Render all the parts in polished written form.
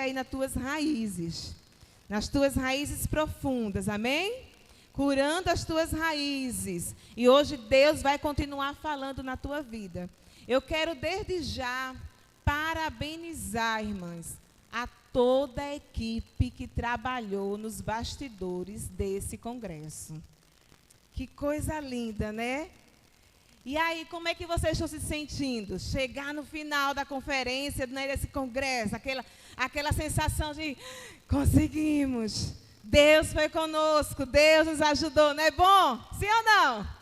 aí nas tuas raízes profundas, amém? Curando as tuas raízes. E hoje Deus vai continuar falando na tua vida. Eu quero desde já parabenizar, irmãs, a toda a equipe que trabalhou nos bastidores desse congresso. Que coisa linda, né? E aí, como é que vocês estão se sentindo? Chegar no final da conferência, né, desse congresso, aquela sensação de conseguimos, Deus foi conosco, Deus nos ajudou, não é bom? Sim ou não?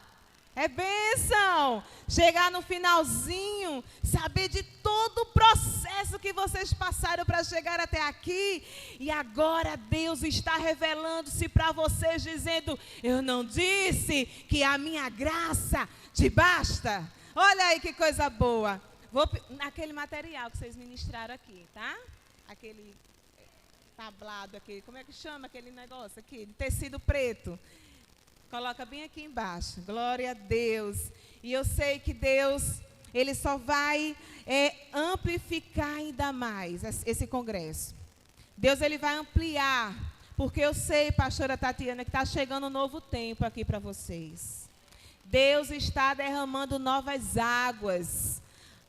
É bênção. Chegar no finalzinho, saber de todo o processo que vocês passaram para chegar até aqui. E agora Deus está revelando-se para vocês, dizendo: eu não disse que a minha graça te basta? Olha aí que coisa boa. Naquele material que vocês ministraram aqui, tá? Aquele tablado aqui, como é que chama aquele negócio aqui? De tecido preto. Coloca bem aqui embaixo. Glória a Deus. E eu sei que Deus, Ele só vai amplificar ainda mais esse congresso. Deus, Ele vai ampliar. Porque eu sei, pastora Tatiana, que está chegando um novo tempo aqui para vocês. Deus está derramando novas águas.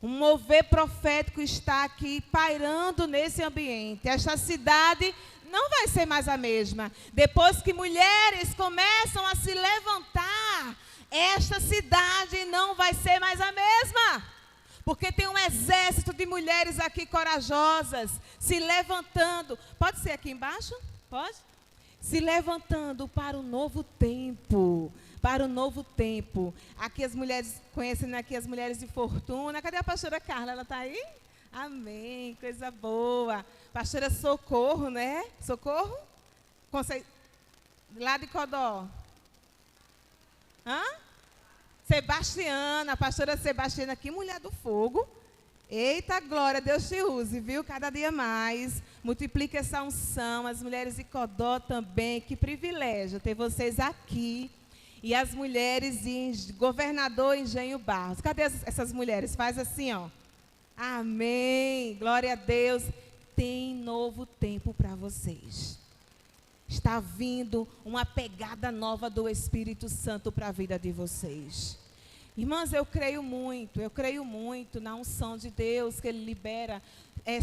Um mover profético está aqui pairando nesse ambiente. Esta cidade não vai ser mais a mesma. Depois que mulheres começam a se levantar, esta cidade não vai ser mais a mesma. Porque tem um exército de mulheres aqui corajosas, se levantando. Pode ser aqui embaixo? Pode? Se levantando para o novo tempo. Para o novo tempo. Aqui as mulheres, conhecendo aqui as mulheres de fortuna. Cadê a pastora Carla? Ela está aí? Amém, coisa boa. Pastora Socorro, né? Socorro? Lá de Codó. Hã? Sebastiana, a pastora Sebastiana aqui, mulher do fogo. Eita glória, Deus te use, viu? Cada dia mais. Multiplica essa unção. As mulheres de Codó também. Que privilégio ter vocês aqui. E as mulheres de Governador Engenho Barros. Cadê essas mulheres? Faz assim, ó. Amém. Glória a Deus. Tem novo tempo para vocês. Está vindo uma pegada nova do Espírito Santo para a vida de vocês. Irmãs, eu creio muito na unção de Deus que Ele libera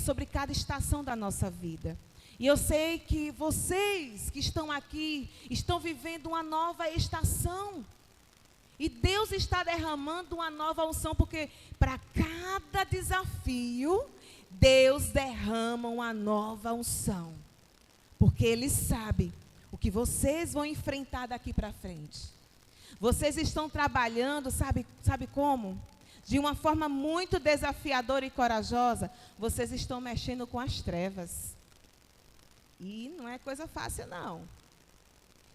sobre cada estação da nossa vida. E eu sei que vocês que estão aqui estão vivendo uma nova estação. E Deus está derramando uma nova unção, porque para cada desafio, Deus derrama uma nova unção. Porque Ele sabe o que vocês vão enfrentar daqui para frente. Vocês estão trabalhando, sabe como? De uma forma muito desafiadora e corajosa. Vocês estão mexendo com as trevas. E não é coisa fácil, não.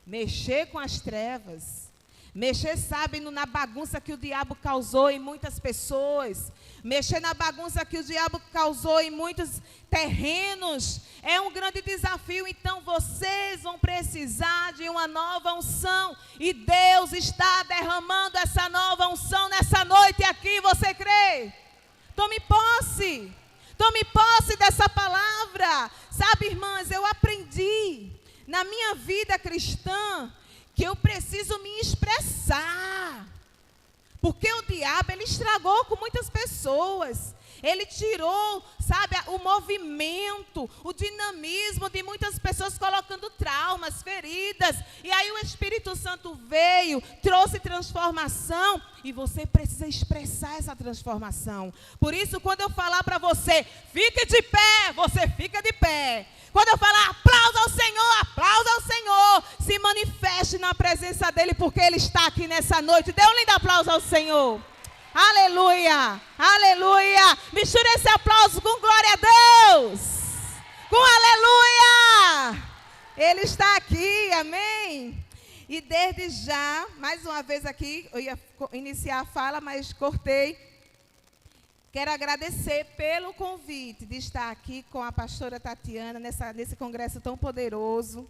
Mexer com as trevas. Mexer, sabe, na bagunça que o diabo causou em muitas pessoas. Mexer na bagunça que o diabo causou em muitos terrenos. É um grande desafio. Então, vocês vão precisar de uma nova unção. E Deus está derramando essa nova unção nessa noite aqui. Você crê? Tome posse. Tome posse dessa palavra. Sabe, irmãs, eu aprendi na minha vida cristã que eu preciso me expressar. Porque o diabo, ele estragou com muitas pessoas. Ele tirou, sabe, o movimento, o dinamismo de muitas pessoas, colocando traumas, feridas. E aí o Espírito Santo veio, trouxe transformação. E você precisa expressar essa transformação. Por isso, quando eu falar para você, fique de pé, você fica de pé. Quando eu falar, aplauda ao Senhor, se manifeste na presença dEle, porque Ele está aqui nessa noite. Dê um lindo aplauso ao Senhor. Aleluia, aleluia. Misture esse aplauso com glória a Deus. Com aleluia. Ele está aqui, amém. E desde já, mais uma vez aqui, eu ia iniciar a fala, mas cortei. Quero agradecer pelo convite de estar aqui com a pastora Tatiana, nesse congresso tão poderoso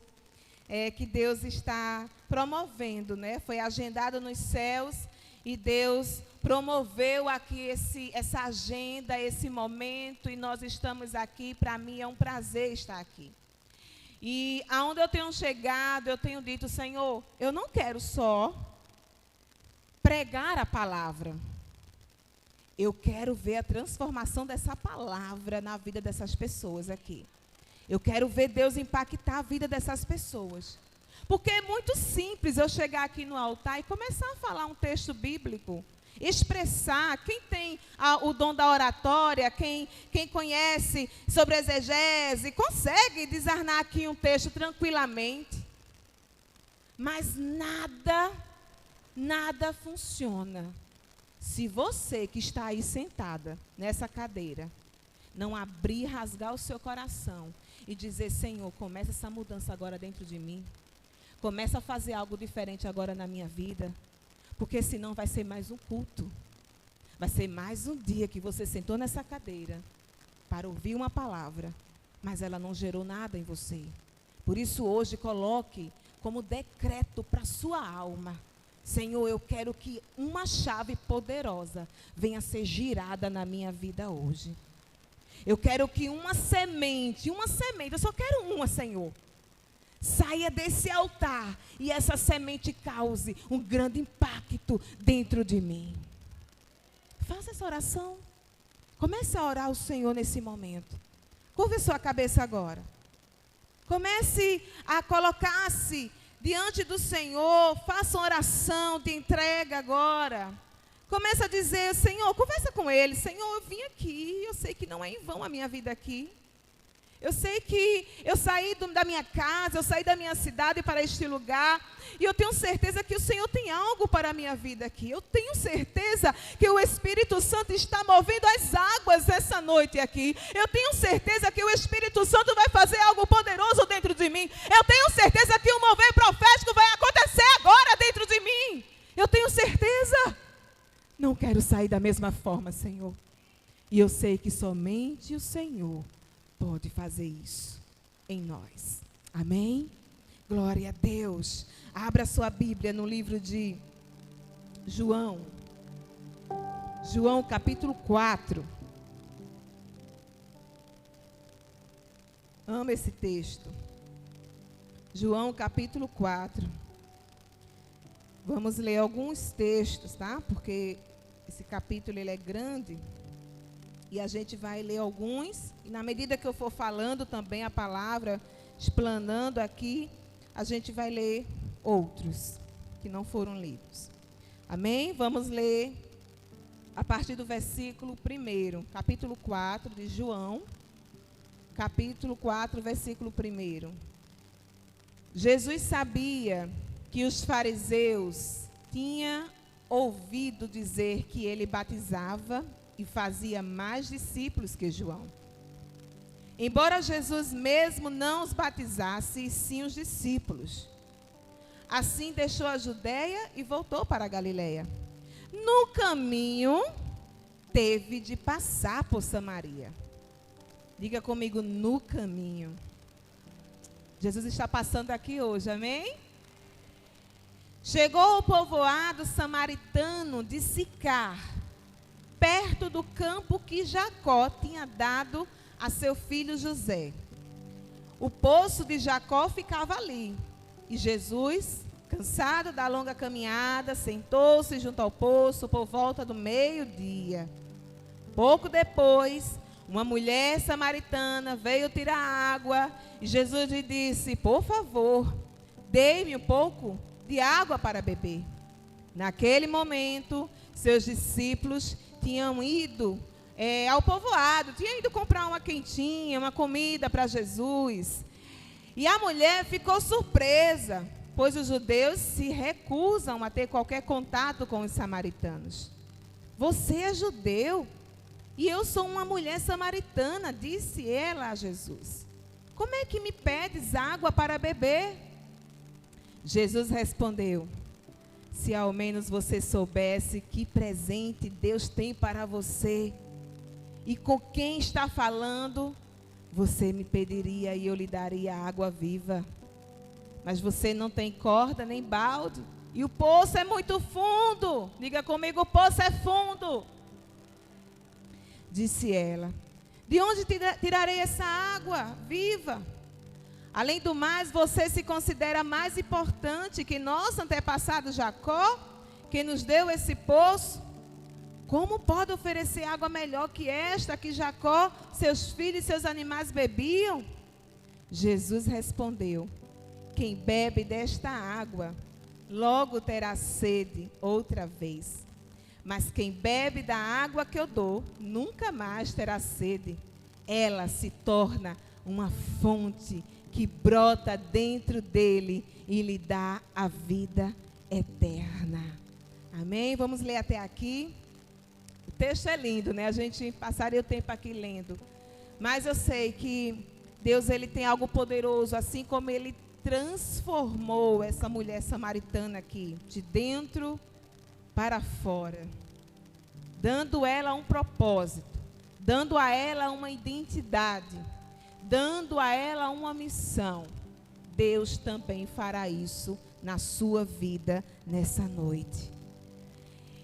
que Deus está promovendo, né? Foi agendado nos céus E Deus promoveu aqui essa agenda, esse momento, e nós estamos aqui. Para mim é um prazer estar aqui. E aonde eu tenho chegado, eu tenho dito: Senhor, eu não quero só pregar a palavra. Eu quero ver a transformação dessa palavra na vida dessas pessoas aqui. Eu quero ver Deus impactar a vida dessas pessoas. Porque é muito simples eu chegar aqui no altar e começar a falar um texto bíblico, expressar. Quem tem o dom da oratória, quem conhece sobre exegese, consegue desarnar aqui um texto tranquilamente. Mas nada funciona se você que está aí sentada nessa cadeira não abrir, rasgar o seu coração e dizer: Senhor, começa essa mudança agora dentro de mim. Começa a fazer algo diferente agora na minha vida. Porque senão vai ser mais um culto. Vai ser mais um dia que você sentou nessa cadeira para ouvir uma palavra, mas ela não gerou nada em você. Por isso hoje coloque como decreto para a sua alma: Senhor, eu quero que uma chave poderosa venha a ser girada na minha vida hoje. Eu quero que uma semente, eu só quero uma, Senhor, saia desse altar e essa semente cause um grande impacto dentro de mim. Faça essa oração. Comece a orar ao Senhor nesse momento. Curve sua cabeça agora. Comece a colocar-se diante do Senhor. Faça uma oração de entrega agora. Comece a dizer: Senhor, conversa com Ele. Senhor, eu vim aqui, eu sei que não é em vão a minha vida aqui. Eu sei que eu saí da minha casa, eu saí da minha cidade para este lugar, e eu tenho certeza que o Senhor tem algo para a minha vida aqui. Eu tenho certeza que o Espírito Santo está movendo as águas essa noite aqui. Eu tenho certeza que o Espírito Santo vai fazer algo poderoso dentro de mim. Eu tenho certeza que o mover profético vai acontecer agora dentro de mim. Eu tenho certeza. Não quero sair da mesma forma, Senhor. E eu sei que somente o Senhor pode fazer isso em nós. Amém? Glória a Deus. Abra sua Bíblia no livro de João. João capítulo 4. Amo esse texto. João capítulo 4. Vamos ler alguns textos, tá? Porque esse capítulo ele é grande. E a gente vai ler alguns, e na medida que eu for falando também a palavra, explanando aqui, a gente vai ler outros que não foram lidos. Amém? Vamos ler a partir do versículo 1, capítulo 4 de João, capítulo 4, versículo 1. Jesus sabia que os fariseus tinham ouvido dizer que ele batizava e fazia mais discípulos que João. Embora Jesus mesmo não os batizasse, e sim os discípulos. Assim deixou a Judeia e voltou para a Galileia. No caminho, teve de passar por Samaria. Diga comigo: no caminho. Jesus está passando aqui hoje, amém? Chegou ao povoado samaritano de Sicar, perto do campo que Jacó tinha dado a seu filho José. O poço de Jacó ficava ali. E Jesus, cansado da longa caminhada, sentou-se junto ao poço por volta do meio-dia. Pouco depois, uma mulher samaritana veio tirar água e Jesus lhe disse: por favor, dê-me um pouco de água para beber. Naquele momento, seus discípulos tinham ido ao povoado, tinham ido comprar uma quentinha, uma comida para Jesus. E a mulher ficou surpresa, pois os judeus se recusam a ter qualquer contato com os samaritanos. Você é judeu e eu sou uma mulher samaritana, disse ela a Jesus. Como é que me pedes água para beber? Jesus respondeu: se ao menos você soubesse que presente Deus tem para você e com quem está falando, você me pediria e eu lhe daria água viva. Mas você não tem corda nem balde E o poço é muito fundo. Diga comigo, o poço é fundo. Disse ela: de onde tirarei essa água viva? Além do mais, você se considera mais importante que nosso antepassado Jacó, que nos deu esse poço? Como pode oferecer água melhor que esta, que Jacó, seus filhos e seus animais bebiam? Jesus respondeu: quem bebe desta água, logo terá sede outra vez. Mas quem bebe da água que eu dou, nunca mais terá sede. Ela se torna uma fonte que brota dentro dele e lhe dá a vida eterna. Amém? Vamos ler até aqui. O texto é lindo, né? A gente passaria o tempo aqui lendo. Mas eu sei que Deus, ele tem algo poderoso, assim como ele transformou essa mulher samaritana aqui, de dentro para fora, dando ela um propósito, dando a ela uma identidade, dando a ela uma missão. Deus também fará isso na sua vida nessa noite.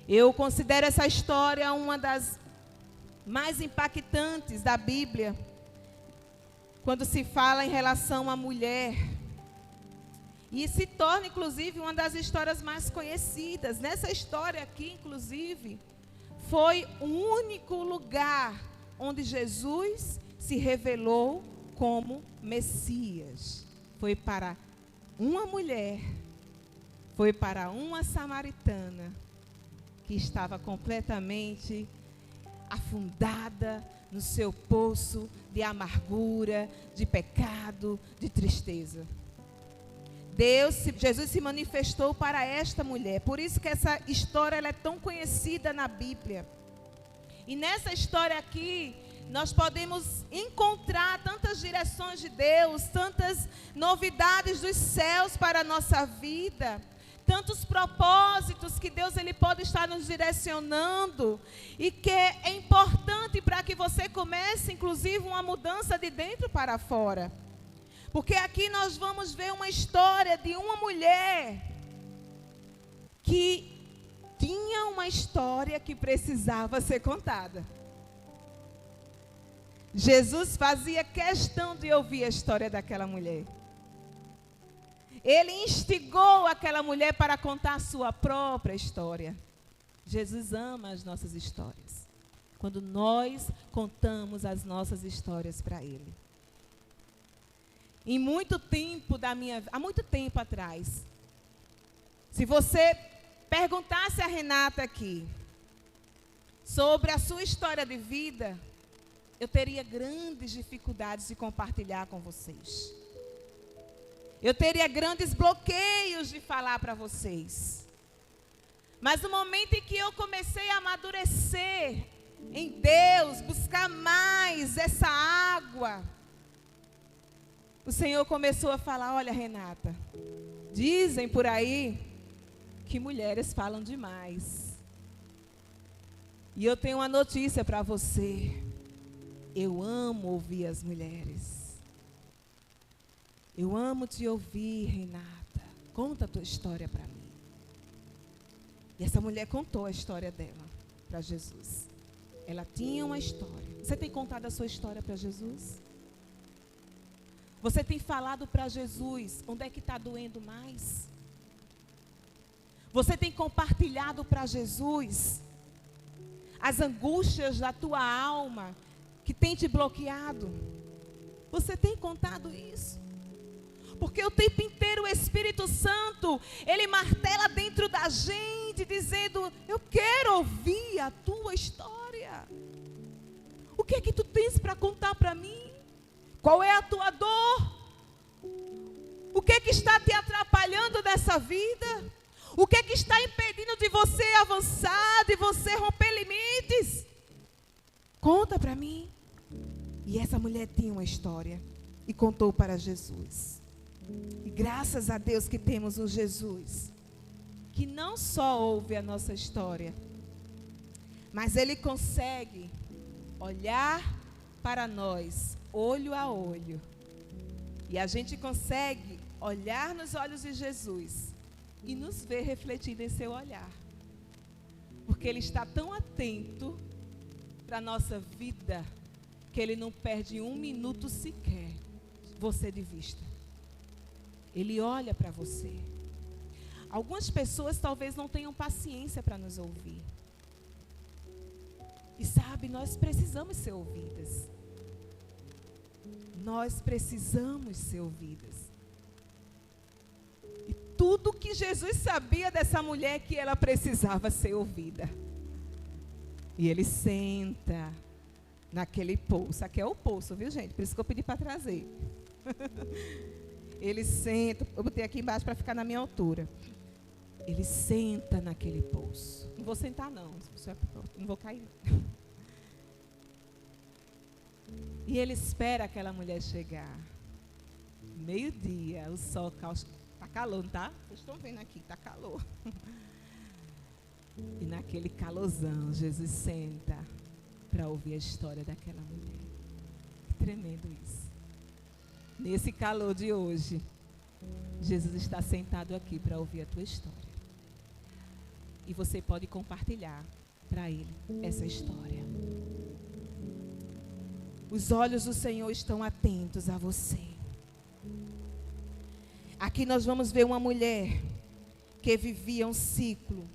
Eu considero essa história uma das mais impactantes da Bíblia, quando se fala em relação à mulher. E se torna, inclusive, uma das histórias mais conhecidas. Nessa história aqui, inclusive, foi o único lugar onde Jesus se revelou como Messias. Foi para uma mulher, foi para uma samaritana, que estava completamente afundada no seu poço de amargura, de pecado, de tristeza. Jesus se manifestou para esta mulher. Por isso que essa história ela é tão conhecida na Bíblia. E nessa história aqui, nós podemos encontrar tantas direções de Deus, tantas novidades dos céus para a nossa vida, tantos propósitos que Deus ele pode estar nos direcionando, e que é importante para que você comece, inclusive, uma mudança de dentro para fora. Porque aqui nós vamos ver uma história de uma mulher que tinha uma história que precisava ser contada. Jesus fazia questão de ouvir a história daquela mulher. Ele instigou aquela mulher para contar a sua própria história. Jesus ama as nossas histórias, quando nós contamos as nossas histórias para Ele. Há muito tempo atrás, se você perguntasse a Renata aqui sobre a sua história de vida, eu teria grandes dificuldades de compartilhar com vocês. Eu teria grandes bloqueios de falar para vocês. Mas no momento em que eu comecei a amadurecer em Deus, buscar mais essa água, o Senhor começou a falar: olha, Renata, dizem por aí que mulheres falam demais. E eu tenho uma notícia para você. Eu amo ouvir as mulheres. Eu amo te ouvir, Renata. Conta a tua história para mim. E essa mulher contou a história dela para Jesus. Ela tinha uma história. Você tem contado a sua história para Jesus? Você tem falado para Jesus onde é que está doendo mais? Você tem compartilhado para Jesus as angústias da tua alma que tem te bloqueado? Você tem contado isso? Porque o tempo inteiro o Espírito Santo, ele martela dentro da gente, dizendo: eu quero ouvir a tua história. O que é que tu tens para contar para mim? Qual é a tua dor? O que é que está te atrapalhando nessa vida? O que é que está impedindo de você avançar, de você romper limites? Conta para mim. E essa mulher tinha uma história e contou para Jesus. E graças a Deus que temos um Jesus que não só ouve a nossa história, mas Ele consegue olhar para nós, olho a olho. E a gente consegue olhar nos olhos de Jesus e nos vê refletido em seu olhar. Porque Ele está tão atento para a nossa vida, que Ele não perde um minuto sequer você de vista. Ele olha para você. Algumas pessoas talvez não tenham paciência para nos ouvir. E sabe, nós precisamos ser ouvidas. Nós precisamos ser ouvidas. E tudo que Jesus sabia dessa mulher é que ela precisava ser ouvida. E Ele senta naquele poço. Aqui é o poço, viu, gente? Por isso que eu pedi para trazer. Ele senta, eu botei aqui embaixo para ficar na minha altura. Ele senta naquele poço. Não vou sentar não, não vou cair. E Ele espera aquela mulher chegar. Meio-dia, o sol está calor, não tá? Vocês estão vendo aqui, está calor. E naquele calorzão, Jesus senta para ouvir a história daquela mulher. Que tremendo isso. Nesse calor de hoje, Jesus está sentado aqui para ouvir a tua história. E você pode compartilhar para Ele essa história. Os olhos do Senhor estão atentos a você. Aqui nós vamos ver uma mulher que vivia um ciclo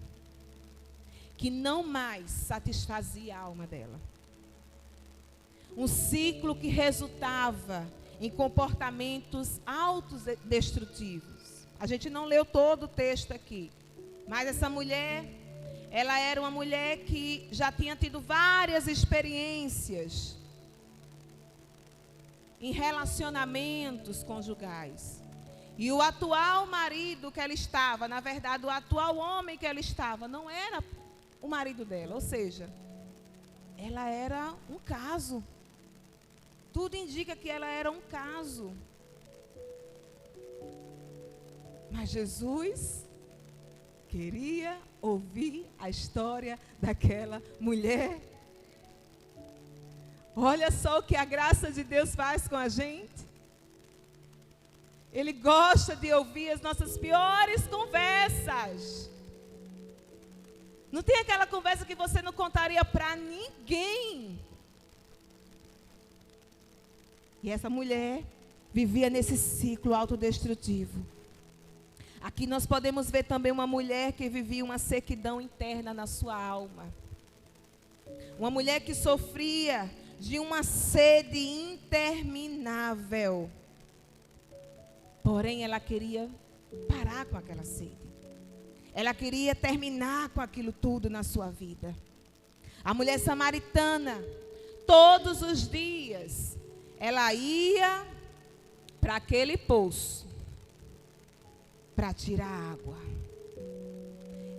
que não mais satisfazia a alma dela. Um ciclo que resultava em comportamentos autodestrutivos. A gente não leu todo o texto aqui, mas essa mulher, ela era uma mulher que já tinha tido várias experiências em relacionamentos conjugais. E o atual marido que ela estava, na verdade, o atual homem que ela estava, não era o marido dela. Ou seja, ela era um caso. Tudo indica que ela era um caso. Mas Jesus queria ouvir a história daquela mulher. Olha só o que a graça de Deus faz com a gente. Ele gosta de ouvir as nossas piores conversas. Não tem aquela conversa que você não contaria para ninguém. E essa mulher vivia nesse ciclo autodestrutivo. Aqui nós podemos ver também uma mulher que vivia uma sequidão interna na sua alma. Uma mulher que sofria de uma sede interminável. Porém, ela queria parar com aquela sede. Ela queria terminar com aquilo tudo na sua vida. A mulher samaritana, todos os dias, ela ia para aquele poço para tirar água.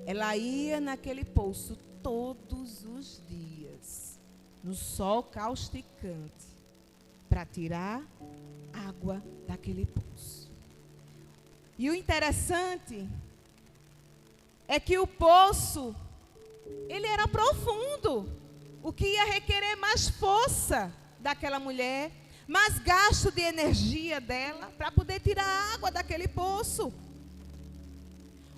Ela ia naquele poço todos os dias, no sol causticante, para tirar água daquele poço. E o interessante é que o poço, ele era profundo, o que ia requerer mais força daquela mulher, mais gasto de energia dela para poder tirar a água daquele poço.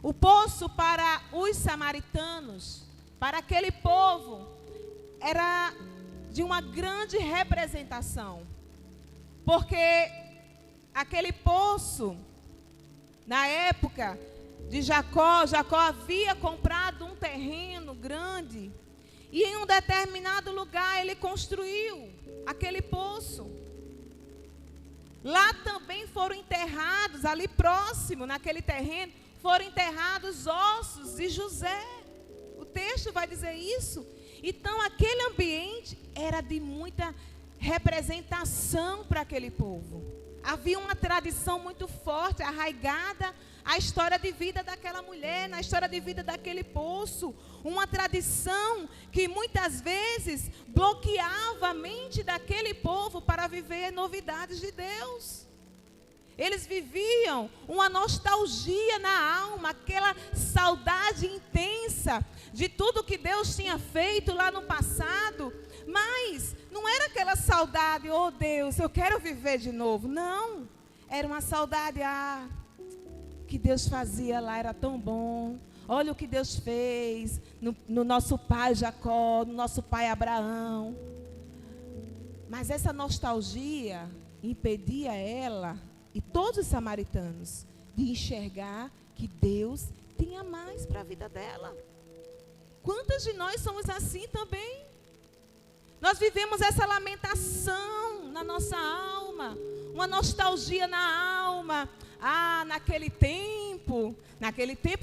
O poço para os samaritanos, para aquele povo, era de uma grande representação. Porque aquele poço, na época de Jacó havia comprado um terreno grande e em um determinado lugar ele construiu aquele poço. Lá também foram enterrados, ali próximo, naquele terreno, foram enterrados ossos de José. O texto vai dizer isso. Então, aquele ambiente era de muita representação para aquele povo. Havia uma tradição muito forte, arraigada à história de vida daquela mulher, na história de vida daquele poço. Uma tradição que muitas vezes bloqueava a mente daquele povo para viver novidades de Deus. Eles viviam uma nostalgia na alma, aquela saudade intensa de tudo que Deus tinha feito lá no passado. Mas não era aquela saudade, oh Deus, eu quero viver de novo. Não, era uma saudade, que Deus fazia lá era tão bom. Olha o que Deus fez no nosso pai Jacó, no nosso pai Abraão. Mas essa nostalgia impedia ela e todos os samaritanos de enxergar que Deus tinha mais para a vida dela. Quantas de nós somos assim também? Nós vivemos essa lamentação na nossa alma, uma nostalgia na alma. Ah, naquele tempo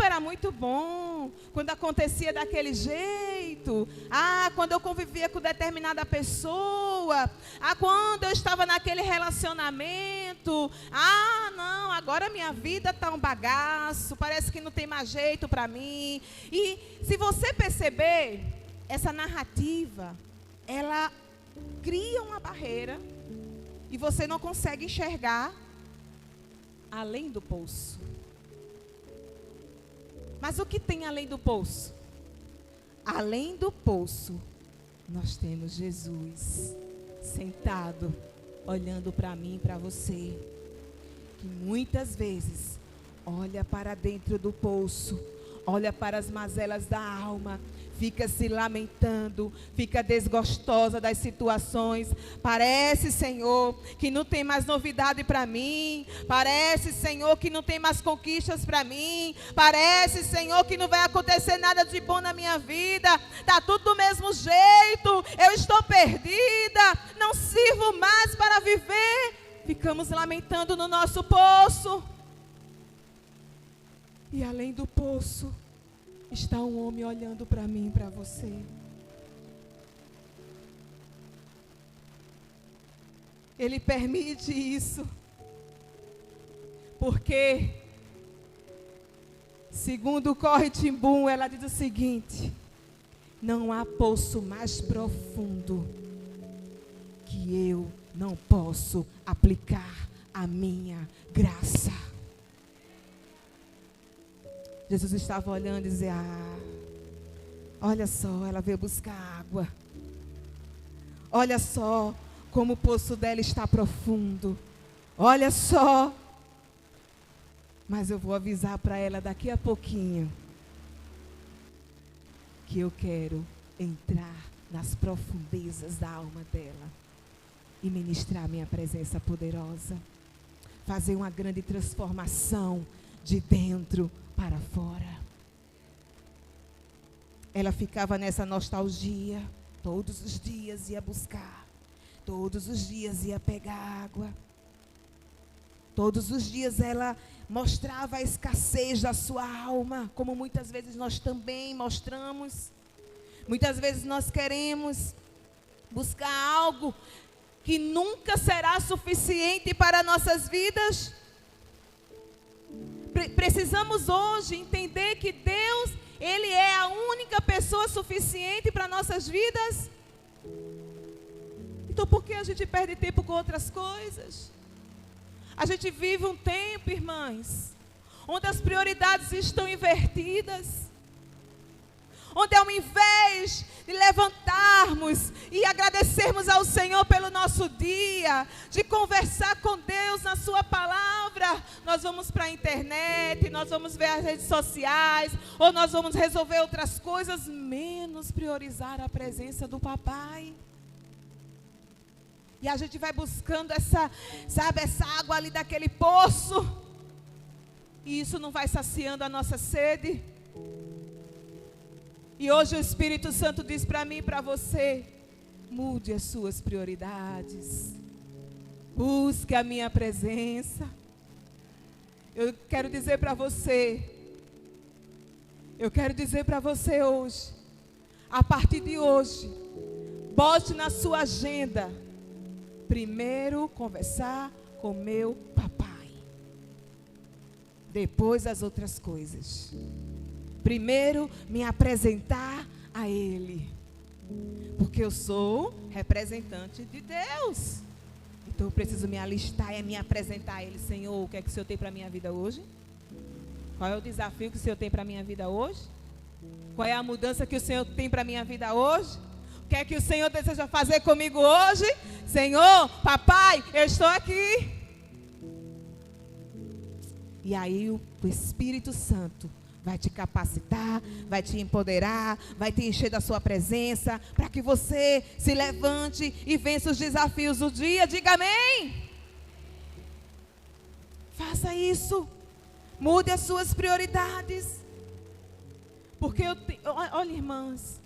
era muito bom, quando acontecia daquele jeito. Ah, quando eu convivia com determinada pessoa. Ah, quando eu estava naquele relacionamento. Ah, não, agora minha vida está um bagaço, parece que não tem mais jeito para mim. E se você perceber, essa narrativa, ela cria uma barreira e você não consegue enxergar além do poço. Mas o que tem além do poço? Além do poço, nós temos Jesus sentado, olhando para mim e para você, que muitas vezes olha para dentro do poço, olha para as mazelas da alma, fica se lamentando, fica desgostosa das situações. Parece, Senhor, que não tem mais novidade para mim. Parece, Senhor, que não tem mais conquistas para mim. Parece, Senhor, que não vai acontecer nada de bom na minha vida. Está tudo do mesmo jeito. Eu estou perdida. Não sirvo mais para viver. Ficamos lamentando no nosso poço. E além do poço, está um homem olhando para mim e para você. Ele permite isso, porque, segundo o Corre Timbum, ela diz o seguinte: não há poço mais profundo que eu não posso aplicar a minha graça. Jesus estava olhando e dizia: olha só, ela veio buscar água. Olha só como o poço dela está profundo. Olha só. Mas eu vou avisar para ela daqui a pouquinho que eu quero entrar nas profundezas da alma dela e ministrar minha presença poderosa. Fazer uma grande transformação de dentro para fora. Ela ficava nessa nostalgia. Todos os dias ia buscar. Todos os dias ia pegar água. Todos os dias ela mostrava a escassez da sua alma, como muitas vezes nós também mostramos. Muitas vezes nós queremos buscar algo que nunca será suficiente para nossas vidas. Precisamos hoje entender que Deus, Ele é a única pessoa suficiente para nossas vidas. Então por que a gente perde tempo com outras coisas? A gente vive um tempo, irmãs, onde as prioridades estão invertidas. Onde ao invés de levantarmos e agradecermos ao Senhor pelo nosso dia, de conversar com Deus na sua palavra, nós vamos para a internet, nós vamos ver as redes sociais, ou nós vamos resolver outras coisas, menos priorizar a presença do papai. E a gente vai buscando essa água ali daquele poço, e isso não vai saciando a nossa sede. E hoje o Espírito Santo diz para mim e para você: mude as suas prioridades. Busque a minha presença. Eu quero dizer para você hoje, a partir de hoje, bote na sua agenda, primeiro conversar com meu papai, depois as outras coisas. Primeiro, me apresentar a Ele. Porque eu sou representante de Deus. Então eu preciso me alistar e me apresentar a Ele. Senhor, o que é que o Senhor tem para a minha vida hoje? Qual é o desafio que o Senhor tem para a minha vida hoje? Qual é a mudança que o Senhor tem para a minha vida hoje? O que é que o Senhor deseja fazer comigo hoje? Senhor, papai, eu estou aqui. E aí o Espírito Santo vai te capacitar, vai te empoderar, vai te encher da sua presença, para que você se levante e vença os desafios do dia. Diga amém. Faça isso. Mude as suas prioridades. Porque olha, irmãs,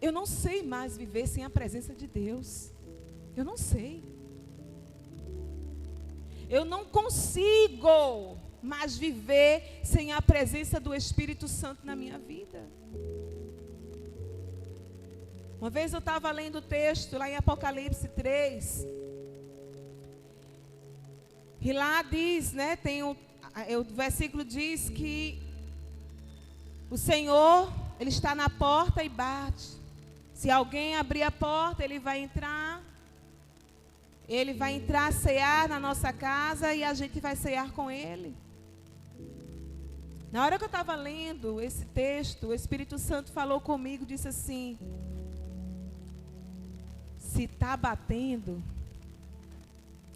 eu não sei mais viver sem a presença de Deus. Eu não sei. Eu não consigo mais viver sem a presença do Espírito Santo na minha vida. Uma vez eu estava lendo o texto lá em Apocalipse 3. E lá diz, né, o versículo diz que o Senhor, Ele está na porta e bate. Se alguém abrir a porta, Ele vai entrar. Ele vai entrar, cear na nossa casa e a gente vai cear com Ele. Na hora que eu estava lendo esse texto, o Espírito Santo falou comigo, disse assim: se está batendo,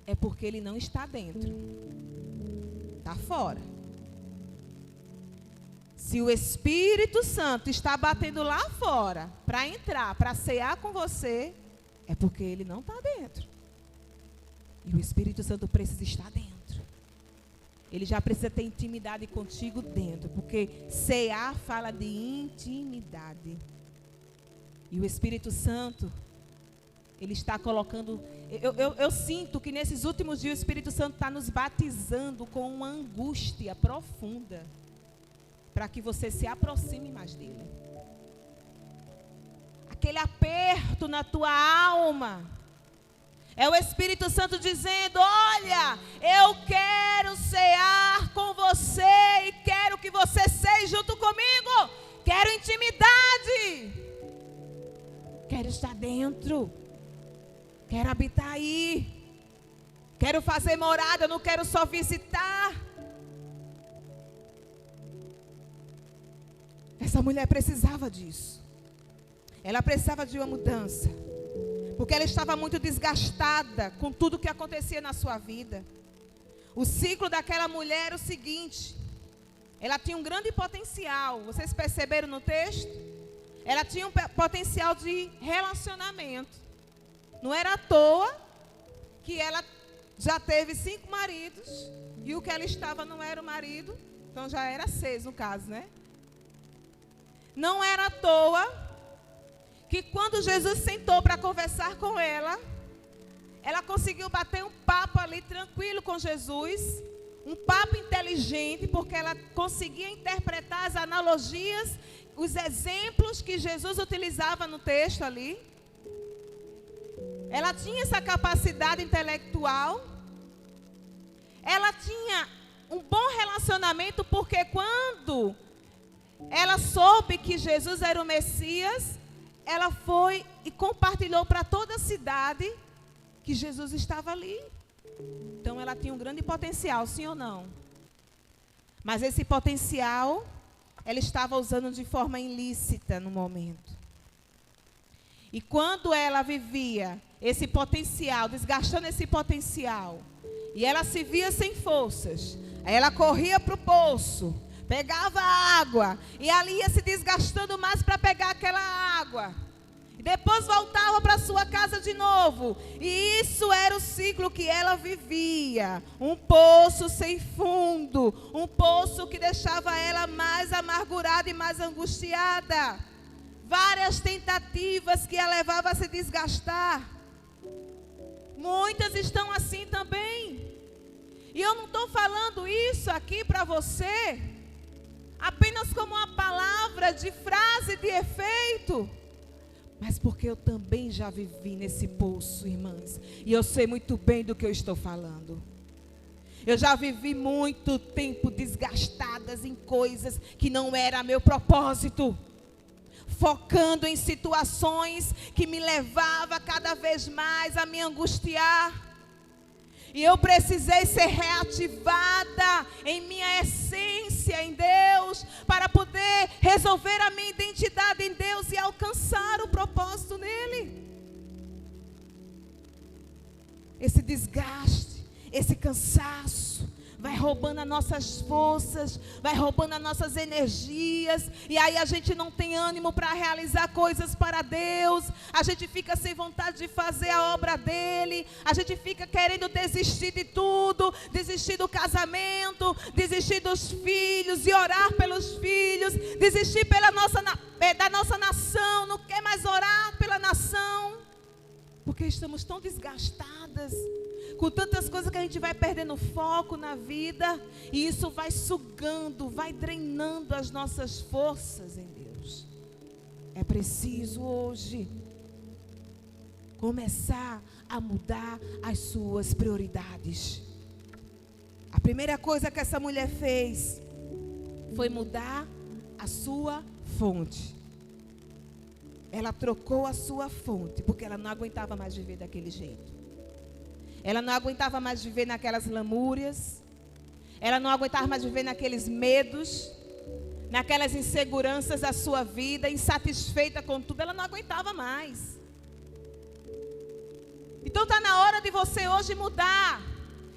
é porque Ele não está dentro. Está fora. Se o Espírito Santo está batendo lá fora, para entrar, para cear com você, é porque Ele não está dentro. E o Espírito Santo precisa estar dentro. Ele já precisa ter intimidade contigo dentro, porque cear fala de intimidade. E o Espírito Santo, Ele está colocando... Eu sinto que nesses últimos dias o Espírito Santo está nos batizando com uma angústia profunda, para que você se aproxime mais dele. Aquele aperto na tua alma. É o Espírito Santo dizendo: olha, eu quero cear com você e quero que você ceie junto comigo. Quero intimidade. Quero estar dentro. Quero habitar aí. Quero fazer morada, não quero só visitar. Essa mulher precisava disso. Ela precisava de uma mudança. Porque ela estava muito desgastada com tudo que acontecia na sua vida. O ciclo daquela mulher era o seguinte: ela tinha um grande potencial. Vocês perceberam no texto? Ela tinha um potencial de relacionamento. Não era à toa que ela já teve 5 maridos. E o que ela estava não era o marido. Então já era 6 no caso, né? Não era à toa que quando Jesus sentou para conversar com ela, ela conseguiu bater um papo ali tranquilo com Jesus, um papo inteligente, porque ela conseguia interpretar as analogias, os exemplos que Jesus utilizava no texto ali. Ela tinha essa capacidade intelectual, ela tinha um bom relacionamento, porque quando ela soube que Jesus era o Messias, ela foi e compartilhou para toda a cidade que Jesus estava ali. Então ela tinha um grande potencial, sim ou não? Mas esse potencial, ela estava usando de forma ilícita no momento. E quando ela vivia esse potencial, desgastando esse potencial, e ela se via sem forças, aí ela corria para o poço, pegava água, e ali ia se desgastando mais para pegar aquela água. E depois voltava para sua casa de novo. E isso era o ciclo que ela vivia. Um poço sem fundo. Um poço que deixava ela mais amargurada e mais angustiada. Várias tentativas que a levavam a se desgastar. Muitas estão assim também. E eu não estou falando isso aqui para você apenas como uma palavra de frase de efeito, mas porque eu também já vivi nesse poço, irmãs, e eu sei muito bem do que eu estou falando. Eu já vivi muito tempo desgastadas em coisas que não era meu propósito, focando em situações que me levavam cada vez mais a me angustiar. E eu precisei ser reativada em minha essência em Deus, para poder resolver a minha identidade em Deus e alcançar o propósito nele. Esse desgaste, esse cansaço, vai roubando as nossas forças, vai roubando as nossas energias, e aí a gente não tem ânimo para realizar coisas para Deus, a gente fica sem vontade de fazer a obra dele, a gente fica querendo desistir de tudo, desistir do casamento, desistir dos filhos e orar pelos filhos, desistir da nossa nação, não quer mais orar pela nação, porque estamos tão desgastadas, com tantas coisas que a gente vai perdendo foco na vida, e isso vai sugando, vai drenando as nossas forças em Deus. É preciso hoje começar a mudar as suas prioridades. A primeira coisa que essa mulher fez foi mudar a sua fonte. Ela trocou a sua fonte, porque ela não aguentava mais viver daquele jeito. Ela não aguentava mais viver naquelas lamúrias. Ela não aguentava mais viver naqueles medos, naquelas inseguranças da sua vida, insatisfeita com tudo. Ela não aguentava mais. Então está na hora de você hoje mudar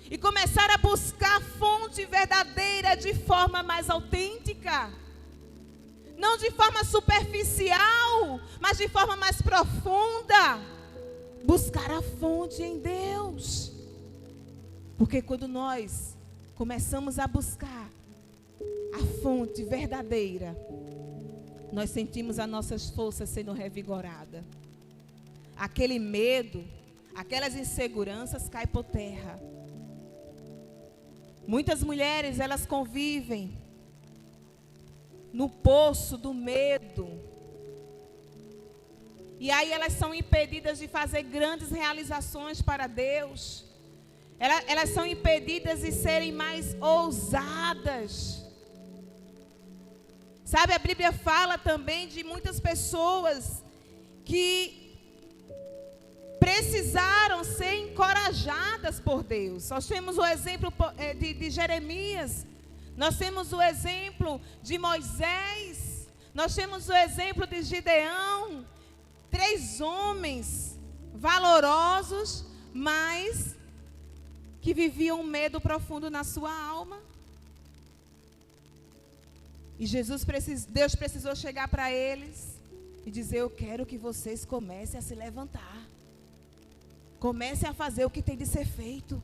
e começar a buscar a fonte verdadeira de forma mais autêntica. Não de forma superficial, mas de forma mais profunda. Buscar a fonte em Deus. Porque quando nós começamos a buscar a fonte verdadeira, nós sentimos as nossas forças sendo revigoradas. Aquele medo, aquelas inseguranças caem por terra. Muitas mulheres, elas convivem no poço do medo. E aí elas são impedidas de fazer grandes realizações para Deus. Elas são impedidas de serem mais ousadas. Sabe, a Bíblia fala também de muitas pessoas que precisaram ser encorajadas por Deus. Nós temos o exemplo de Jeremias. Nós temos o exemplo de Moisés. Nós temos o exemplo de Gideão. 3 homens valorosos, mas que viviam um medo profundo na sua alma. E Deus precisou chegar para eles e dizer: eu quero que vocês comecem a se levantar. Comecem a fazer o que tem de ser feito.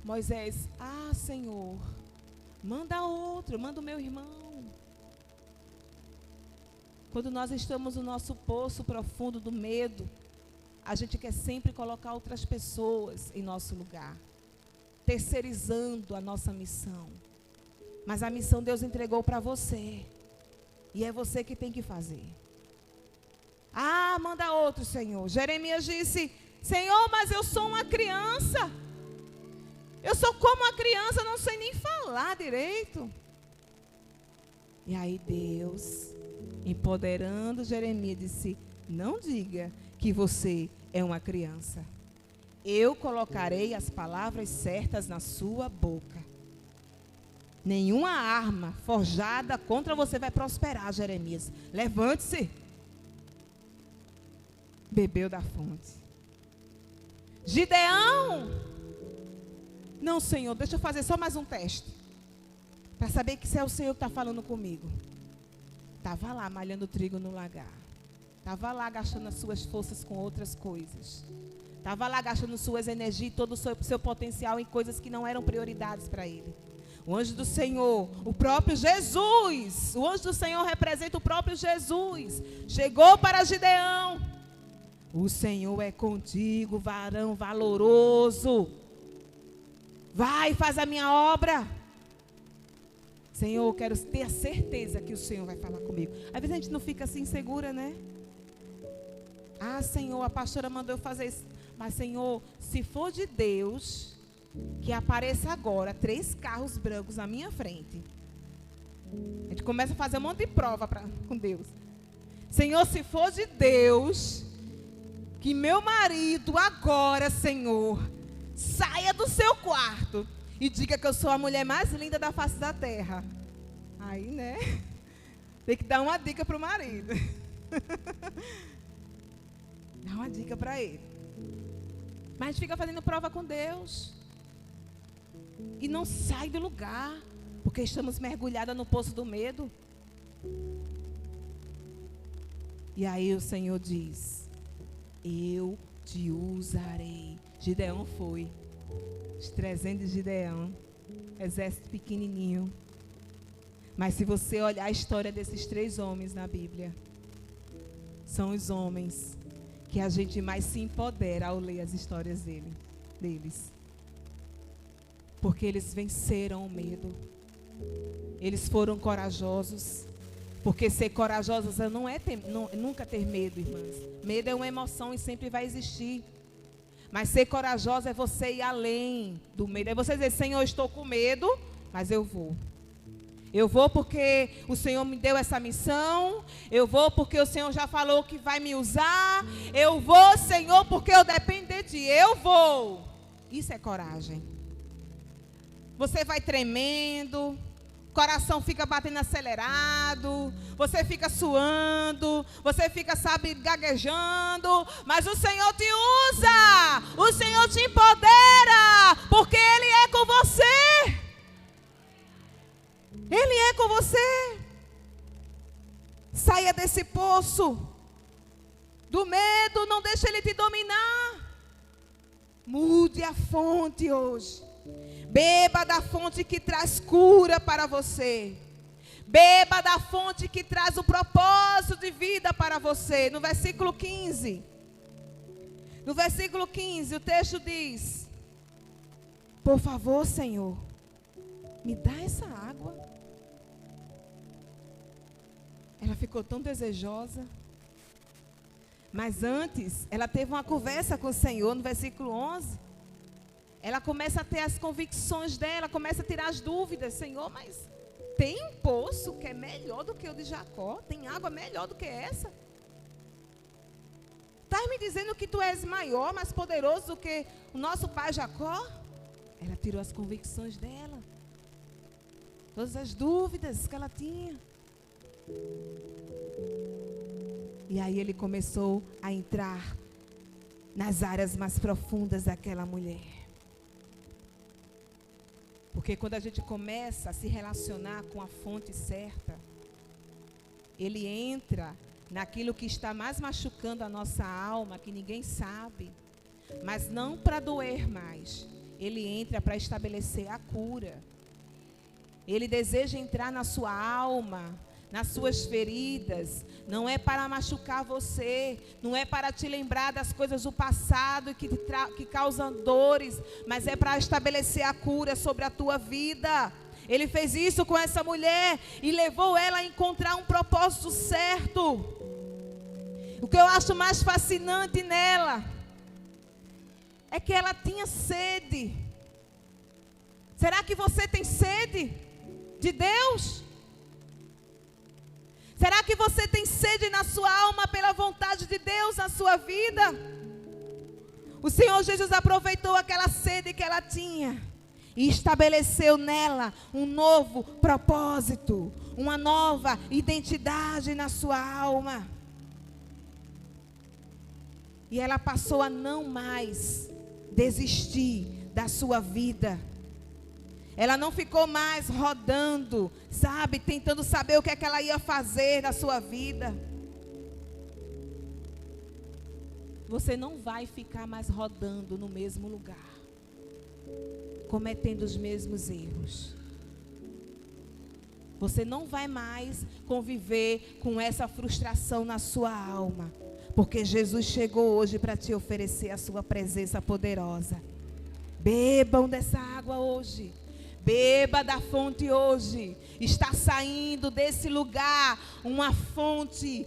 Moisés: Senhor, manda outro, manda o meu irmão. Quando nós estamos no nosso poço profundo do medo, a gente quer sempre colocar outras pessoas em nosso lugar, terceirizando a nossa missão. Mas a missão Deus entregou para você, e é você que tem que fazer. Manda outro, Senhor. Jeremias disse: Senhor, mas eu sou uma criança. Eu sou como uma criança, não sei nem falar direito. E aí Deus, empoderando Jeremias, disse: não diga que você é uma criança. Eu colocarei as palavras certas na sua boca. Nenhuma arma forjada contra você vai prosperar, Jeremias. Levante-se. Bebeu da fonte. Gideão: não, Senhor, deixa eu fazer só mais um teste, para saber que se é o Senhor que está falando comigo. Estava lá malhando trigo no lagar. Estava lá gastando as suas forças com outras coisas. Estava lá gastando suas energias e todo o seu potencial em coisas que não eram prioridades para ele. O anjo do Senhor, o próprio Jesus, o anjo do Senhor representa o próprio Jesus, chegou para Gideão: o Senhor é contigo, varão valoroso. Vai, faz a minha obra. Senhor, eu quero ter a certeza que o Senhor vai falar comigo. Às vezes a gente não fica assim insegura, né? Senhor, a pastora mandou eu fazer isso. Mas, Senhor, se for de Deus, que apareça agora 3 carros brancos à minha frente. A gente começa a fazer um monte de prova com Deus. Senhor, se for de Deus, que meu marido agora, Senhor, saia do seu quarto e diga que eu sou a mulher mais linda da face da terra. Aí, né? Tem que dar uma dica para o marido. Dá uma dica para ele. Mas a gente fica fazendo prova com Deus. e não sai do lugar, porque estamos mergulhadas no poço do medo. E aí o Senhor diz: eu te usarei. Gideão foi. Os 300 de Gideão, exército pequenininho. Mas se você olhar a história desses 3 homens na Bíblia, são os homens que a gente mais se empodera ao ler as histórias deles. Porque eles venceram o medo. Eles foram corajosos. Porque ser corajosos não é nunca ter medo, irmãs. Medo é uma emoção e sempre vai existir. Mas ser corajosa é você ir além do medo. É você dizer: Senhor, eu estou com medo, mas eu vou. Eu vou porque o Senhor me deu essa missão. Eu vou porque o Senhor já falou que vai me usar. Eu vou, Senhor, porque eu dependo de Ti. Eu vou. Isso é coragem. Você vai tremendo, coração fica batendo acelerado, você fica suando, você fica, gaguejando, mas o Senhor te usa, o Senhor te empodera, porque Ele é com você. Ele é com você. Saia desse poço do medo, não deixe ele te dominar. Mude a fonte hoje. Beba da fonte que traz cura para você. Beba da fonte que traz o propósito de vida para você. No versículo 15. No versículo 15, o texto diz: por favor, Senhor, me dá essa água. Ela ficou tão desejosa. Mas antes, ela teve uma conversa com o Senhor, no versículo 11. Ela começa a ter as convicções dela, começa a tirar as dúvidas. Senhor, mas tem um poço que é melhor do que o de Jacó? Tem água melhor do que essa? Estás me dizendo que tu és maior, mais poderoso do que o nosso pai Jacó? Ela tirou as convicções dela. Todas as dúvidas que ela tinha. E aí ele começou a entrar nas áreas mais profundas daquela mulher. Porque quando a gente começa a se relacionar com a fonte certa, ele entra naquilo que está mais machucando a nossa alma, que ninguém sabe, mas não para doer mais. Ele entra para estabelecer a cura. Ele deseja entrar na sua alma, nas suas feridas. Não é para machucar você, não é para te lembrar das coisas do passado que causam dores, mas é para estabelecer a cura sobre a tua vida. Ele fez isso com essa mulher e levou ela a encontrar um propósito certo. O que eu acho mais fascinante nela é que ela tinha sede. Será que você tem sede de Deus? Será que você tem sede na sua alma pela vontade de Deus na sua vida? O Senhor Jesus aproveitou aquela sede que ela tinha e estabeleceu nela um novo propósito, uma nova identidade na sua alma. E ela passou a não mais desistir da sua vida. Ela não ficou mais rodando, sabe, tentando saber o que é que ela ia fazer na sua vida. Você não vai ficar mais rodando no mesmo lugar, cometendo os mesmos erros. Você não vai mais conviver com essa frustração na sua alma, porque Jesus chegou hoje para te oferecer a sua presença poderosa. Bebam dessa água hoje. Beba da fonte hoje. Está saindo desse lugar uma fonte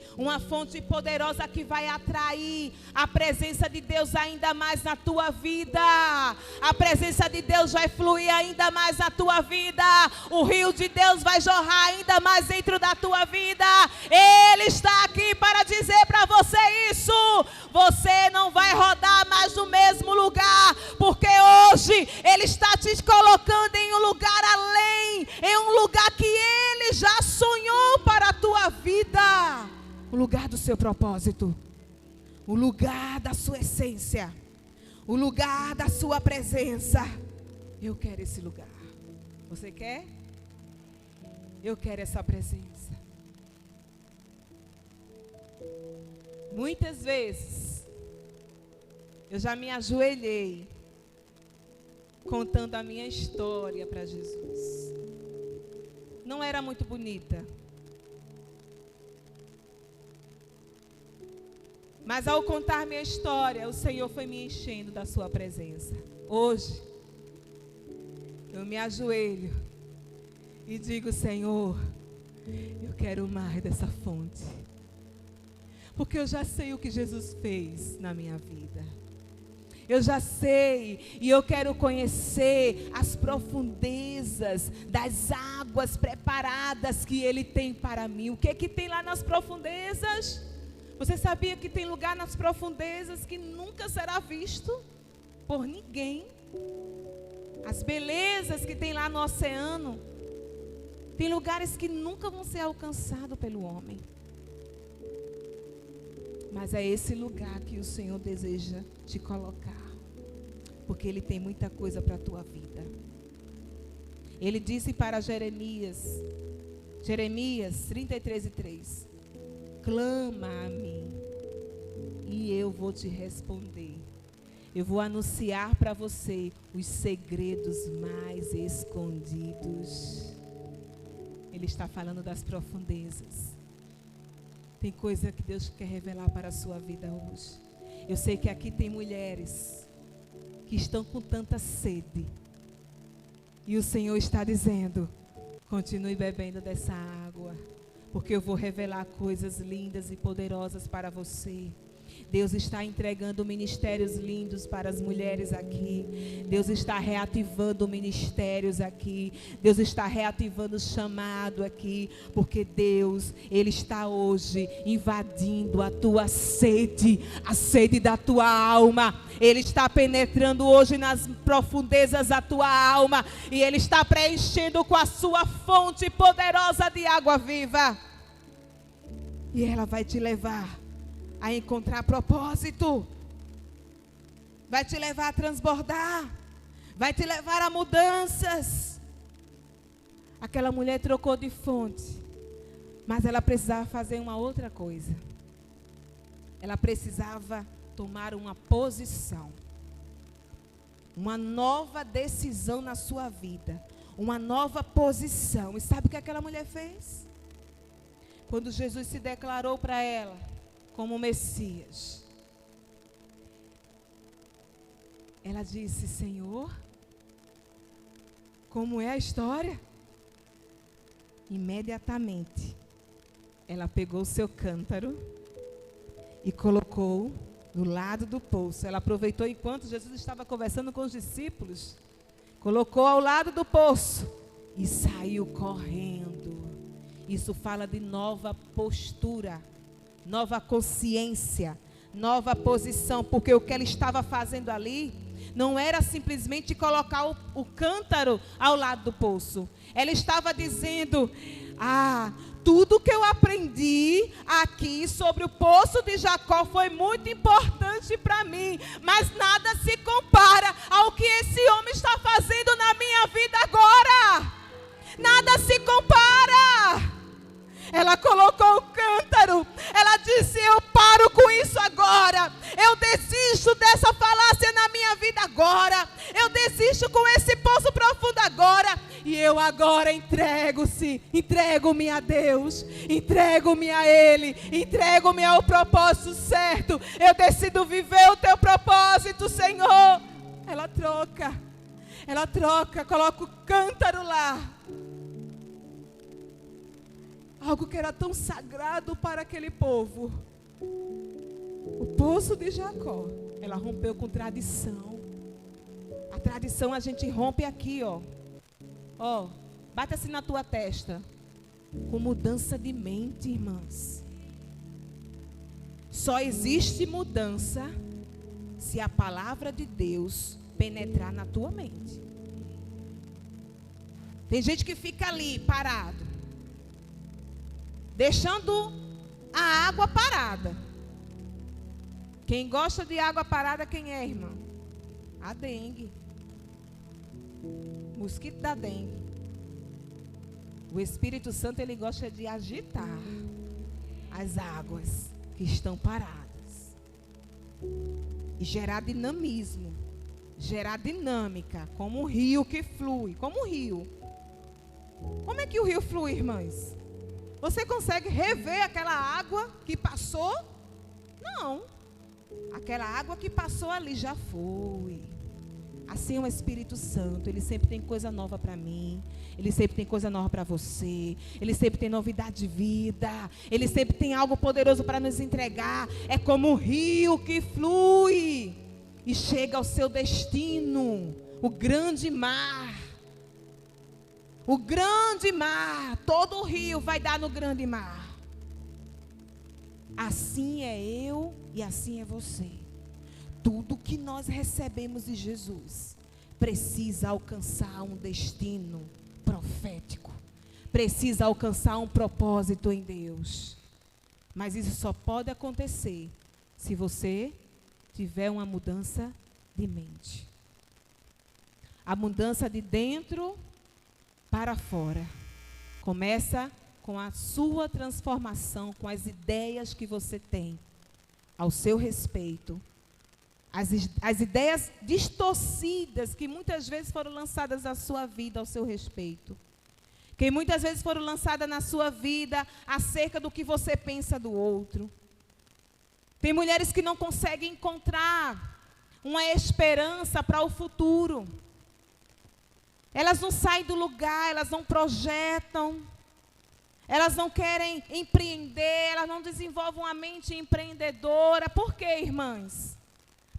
poderosa que vai atrair a presença de Deus ainda mais na tua vida. A presença de Deus vai fluir ainda mais na tua vida. O rio de Deus vai jorrar ainda mais dentro da tua vida. Ele está aqui para dizer para você isso. Você não vai rodar mais no mesmo lugar, porque hoje Ele está te colocando em um lugar além, em um lugar que Ele já sonhou para a tua vida. O lugar do seu propósito, o lugar da sua essência, o lugar da sua presença. Eu quero esse lugar. Você quer? Eu quero essa presença. Muitas vezes eu já me ajoelhei contando a minha história para Jesus. Não era muito bonita. Mas ao contar minha história, o Senhor foi me enchendo da sua presença. Hoje, eu me ajoelho e digo: Senhor, eu quero mais dessa fonte. Porque eu já sei o que Jesus fez na minha vida. Eu já sei e eu quero conhecer as profundezas das águas preparadas que Ele tem para mim. O que é que tem lá nas profundezas? Você sabia que tem lugar nas profundezas que nunca será visto por ninguém? As belezas que tem lá no oceano, tem lugares que nunca vão ser alcançados pelo homem. Mas é esse lugar que o Senhor deseja te colocar, porque Ele tem muita coisa para a tua vida. Ele disse para Jeremias 33:3, clama a mim e eu vou te responder. Eu vou anunciar para você os segredos mais escondidos. Ele está falando das profundezas. Tem coisa que Deus quer revelar para a sua vida hoje. Eu sei que aqui tem mulheres que estão com tanta sede. E o Senhor está dizendo: continue bebendo dessa água, porque eu vou revelar coisas lindas e poderosas para você. Deus está entregando ministérios lindos para as mulheres aqui. Deus está reativando ministérios aqui. Deus está reativando o chamado aqui. Porque Deus, Ele está hoje invadindo a tua sede, a sede da tua alma. Ele está penetrando hoje nas profundezas da tua alma. E Ele está preenchendo com a sua fonte poderosa de água viva. E ela vai te levar a encontrar propósito, vai te levar a transbordar, vai te levar a mudanças. Aquela mulher trocou de fonte, mas ela precisava fazer uma outra coisa. Ela precisava tomar uma posição, uma nova decisão na sua vida, uma nova posição. E sabe o que aquela mulher fez? Quando Jesus se declarou para ela como Messias, ela disse: Senhor, como é a história? Imediatamente, ela pegou o seu cântaro e colocou do lado do poço. Ela aproveitou enquanto Jesus estava conversando com os discípulos, colocou ao lado do poço e saiu correndo. Isso fala de nova postura, nova consciência, nova posição, porque o que ela estava fazendo ali não era simplesmente colocar o cântaro ao lado do poço. Ela estava dizendo: tudo que eu aprendi aqui sobre o poço de Jacó foi muito importante para mim, mas nada se compara ao que esse homem está fazendo na minha vida agora. Nada se compara. Ela colocou o cântaro, ela disse: eu paro com isso agora, eu desisto dessa falácia na minha vida agora, eu desisto com esse poço profundo agora, e eu agora entrego-me a Deus, entrego-me a Ele, entrego-me ao propósito certo, eu decido viver o teu propósito, Senhor. Ela troca, coloca o cântaro lá. Algo que era tão sagrado para aquele povo. O poço de Jacó. Ela rompeu com tradição. A tradição a gente rompe aqui, ó. Ó, bate assim na tua testa. Com mudança de mente, irmãs. Só existe mudança se a palavra de Deus penetrar na tua mente. Tem gente que fica ali parado, deixando a água parada. Quem gosta de água parada, quem é, irmão? A dengue. Mosquito da dengue. O Espírito Santo, ele gosta de agitar as águas que estão paradas. E gerar dinamismo, gerar dinâmica, como um rio que flui, como um rio. Como é que o rio flui, irmãs? Você consegue rever aquela água que passou? Não. Aquela água que passou ali já foi. Assim é o Espírito Santo, ele sempre tem coisa nova para mim, ele sempre tem coisa nova para você, ele sempre tem novidade de vida, ele sempre tem algo poderoso para nos entregar. É como um rio que flui e chega ao seu destino, o grande mar. O grande mar, todo o rio vai dar no grande mar. Assim é eu e assim é você. Tudo que nós recebemos de Jesus precisa alcançar um destino profético, precisa alcançar um propósito em Deus. Mas isso só pode acontecer se você tiver uma mudança de mente. A mudança de dentro para fora começa com a sua transformação, com as ideias que você tem ao seu respeito. As ideias distorcidas que muitas vezes foram lançadas na sua vida ao seu respeito. Que muitas vezes foram lançadas na sua vida acerca do que você pensa do outro. Tem mulheres que não conseguem encontrar uma esperança para o futuro. Elas não saem do lugar, elas não projetam. Elas não querem empreender, elas não desenvolvem uma mente empreendedora. Por quê, irmãs?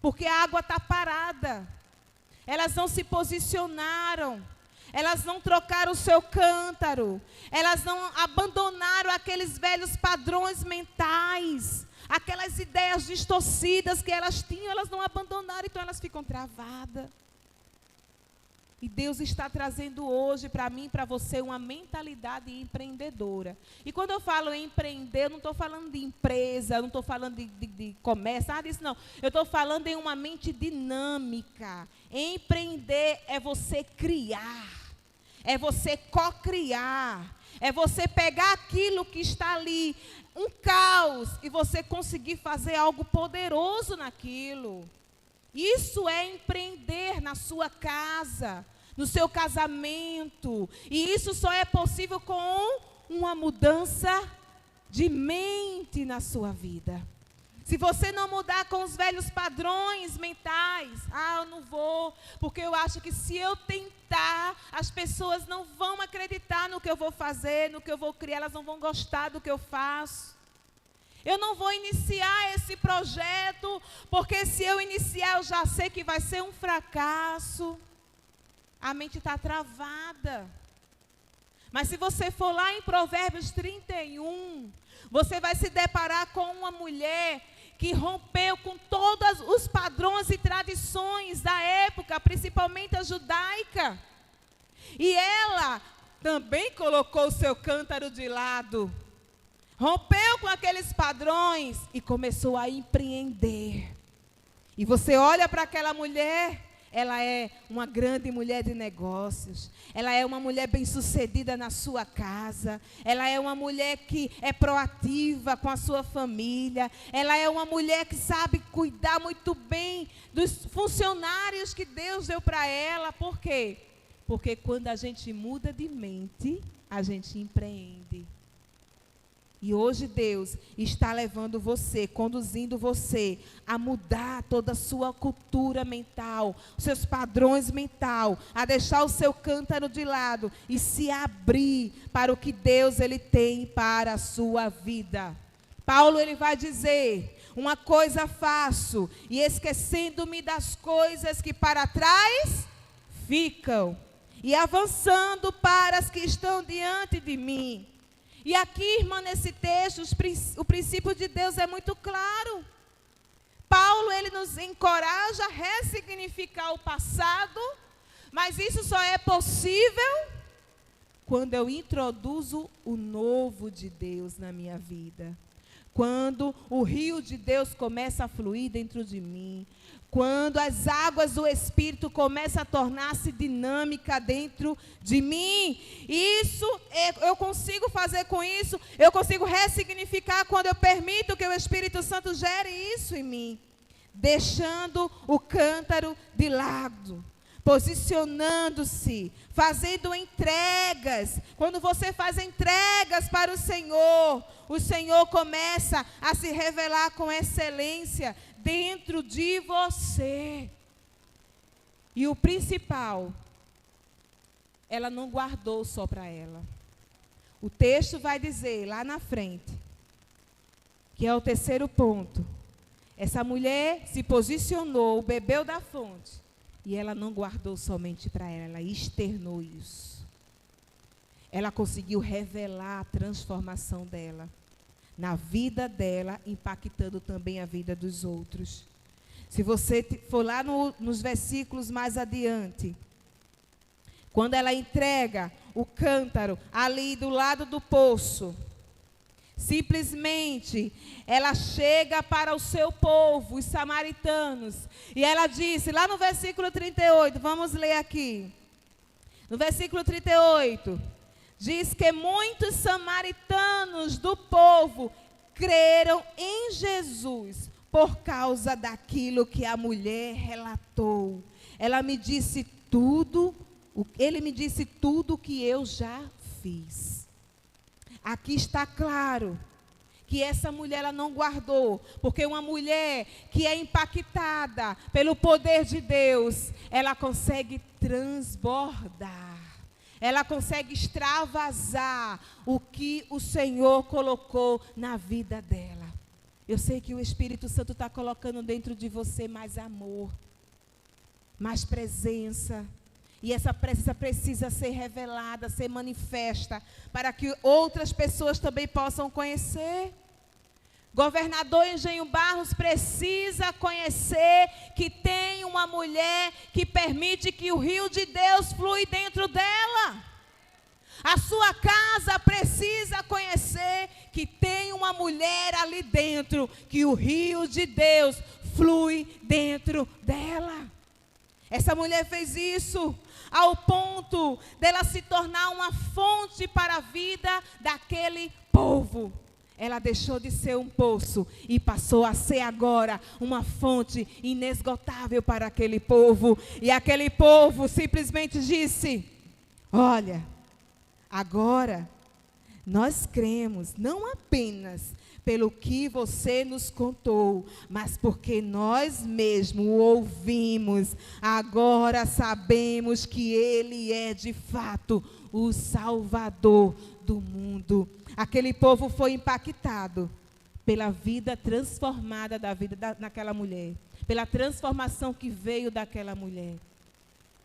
Porque a água está parada. Elas não se posicionaram. Elas não trocaram o seu cântaro. Elas não abandonaram aqueles velhos padrões mentais. Aquelas ideias distorcidas que elas tinham, elas não abandonaram, então elas ficam travadas. E Deus está trazendo hoje para mim e para você uma mentalidade empreendedora. E quando eu falo em empreender, eu não estou falando de empresa, não estou falando de comércio, nada disso não. Eu estou falando em uma mente dinâmica. Empreender é você criar, é você co-criar, é você pegar aquilo que está ali, um caos, e você conseguir fazer algo poderoso naquilo. Isso é empreender na sua casa, no seu casamento. E isso só é possível com uma mudança de mente na sua vida. Se você não mudar com os velhos padrões mentais, eu não vou, porque eu acho que se eu tentar, as pessoas não vão acreditar no que eu vou fazer, no que eu vou criar, elas não vão gostar do que eu faço. Eu não vou iniciar esse projeto, porque se eu iniciar, eu já sei que vai ser um fracasso. A mente está travada. Mas se você for lá em Provérbios 31, você vai se deparar com uma mulher que rompeu com todos os padrões e tradições da época, principalmente a judaica. E ela também colocou o seu cântaro de lado. Rompeu com aqueles padrões e começou a empreender. E você olha para aquela mulher, ela é uma grande mulher de negócios. Ela é uma mulher bem-sucedida na sua casa. Ela é uma mulher que é proativa com a sua família. Ela é uma mulher que sabe cuidar muito bem dos funcionários que Deus deu para ela. Por quê? Porque quando a gente muda de mente, a gente empreende. E hoje Deus está levando você, conduzindo você a mudar toda a sua cultura mental, os seus padrões mentais, a deixar o seu cântaro de lado e se abrir para o que Deus ele tem para a sua vida. Paulo ele vai dizer, uma coisa faço e esquecendo-me das coisas que para trás ficam e avançando para as que estão diante de mim. E aqui, irmã, nesse texto, o princípio de Deus é muito claro. Paulo, ele nos encoraja a ressignificar o passado, mas isso só é possível quando eu introduzo o novo de Deus na minha vida. Quando o rio de Deus começa a fluir dentro de mim, quando as águas do Espírito começam a tornar-se dinâmica dentro de mim, eu consigo fazer com isso, eu consigo ressignificar quando eu permito que o Espírito Santo gere isso em mim, deixando o cântaro de lado, posicionando-se, fazendo entregas. Quando você faz entregas para o Senhor começa a se revelar com excelência dentro de você. E o principal, ela não guardou só para ela. O texto vai dizer lá na frente, que é o terceiro ponto. Essa mulher se posicionou, bebeu da fonte, e ela não guardou somente para ela, ela externou isso. Ela conseguiu revelar a transformação dela, na vida dela, impactando também a vida dos outros. Se você for lá nos versículos mais adiante, quando ela entrega o cântaro ali do lado do poço, simplesmente ela chega para o seu povo, os samaritanos, e ela disse, lá no versículo 38, vamos ler aqui. No versículo 38, diz que muitos samaritanos do povo creram em Jesus por causa daquilo que a mulher relatou. Ele me disse tudo o que eu já fiz. Aqui está claro que essa mulher ela não guardou, porque uma mulher que é impactada pelo poder de Deus, ela consegue transbordar. Ela consegue extravasar o que o Senhor colocou na vida dela. Eu sei que o Espírito Santo está colocando dentro de você mais amor, mais presença. E essa presença precisa ser revelada, ser manifesta, para que outras pessoas também possam conhecer. Governador Engenho Barros precisa conhecer que tem uma mulher que permite que o rio de Deus flui dentro dela. A sua casa precisa conhecer que tem uma mulher ali dentro, que o rio de Deus flui dentro dela. Essa mulher fez isso ao ponto dela se tornar uma fonte para a vida daquele povo. Ela deixou de ser um poço e passou a ser agora uma fonte inesgotável para aquele povo. E aquele povo simplesmente disse, olha, agora nós cremos, não apenas pelo que você nos contou, mas porque nós mesmos o ouvimos. Agora sabemos que Ele é de fato o Salvador do mundo. Aquele povo foi impactado pela vida transformada daquela mulher, pela transformação que veio daquela mulher.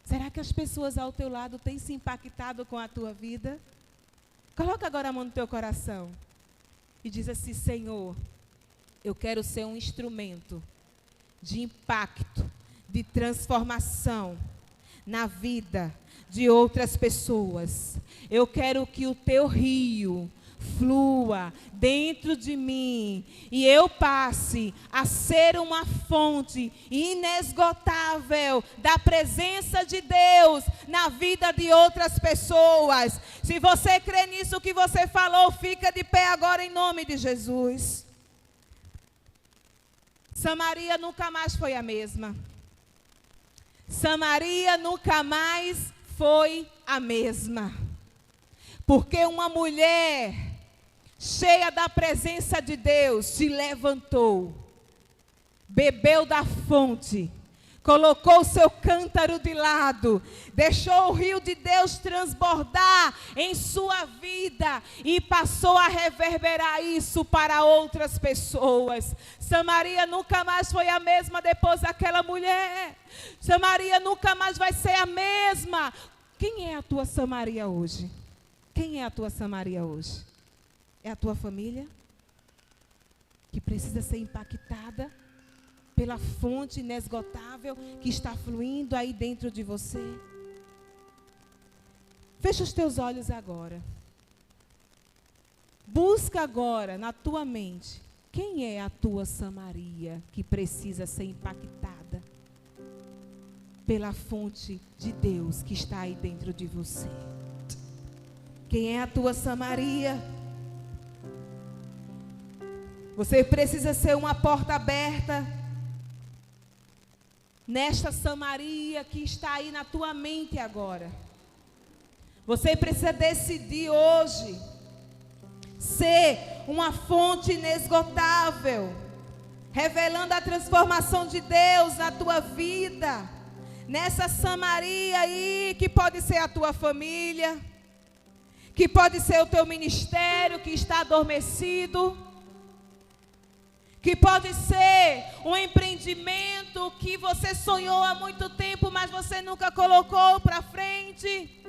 Será que as pessoas ao teu lado têm se impactado com a tua vida? Coloca agora a mão no teu coração e diz assim, Senhor, eu quero ser um instrumento de impacto, de transformação na vida de outras pessoas. Eu quero que o teu rio flua dentro de mim e eu passe a ser uma fonte inesgotável da presença de Deus na vida de outras pessoas. Se você crê nisso que você falou, fica de pé agora em nome de Jesus. Samaria nunca mais foi a mesma. Samaria nunca mais foi a mesma. Porque uma mulher cheia da presença de Deus se levantou, bebeu da fonte, colocou o seu cântaro de lado, deixou o rio de Deus transbordar em sua vida e passou a reverberar isso para outras pessoas. Samaria nunca mais foi a mesma depois daquela mulher. Samaria nunca mais vai ser a mesma. Quem é a tua Samaria hoje? Quem é a tua Samaria hoje? É a tua família? Que precisa ser impactada pela fonte inesgotável que está fluindo aí dentro de você? Fecha os teus olhos agora. Busca agora na tua mente Quem é a tua Samaria que precisa ser impactada pela fonte de Deus que está aí dentro de você? Quem é a tua Samaria? Você precisa ser uma porta aberta nesta Samaria que está aí na tua mente agora. Você precisa decidir hoje ser uma fonte inesgotável, revelando a transformação de Deus na tua vida, nessa Samaria aí, que pode ser a tua família, que pode ser o teu ministério que está adormecido, que pode ser um empreendimento que você sonhou há muito tempo, mas você nunca colocou para frente.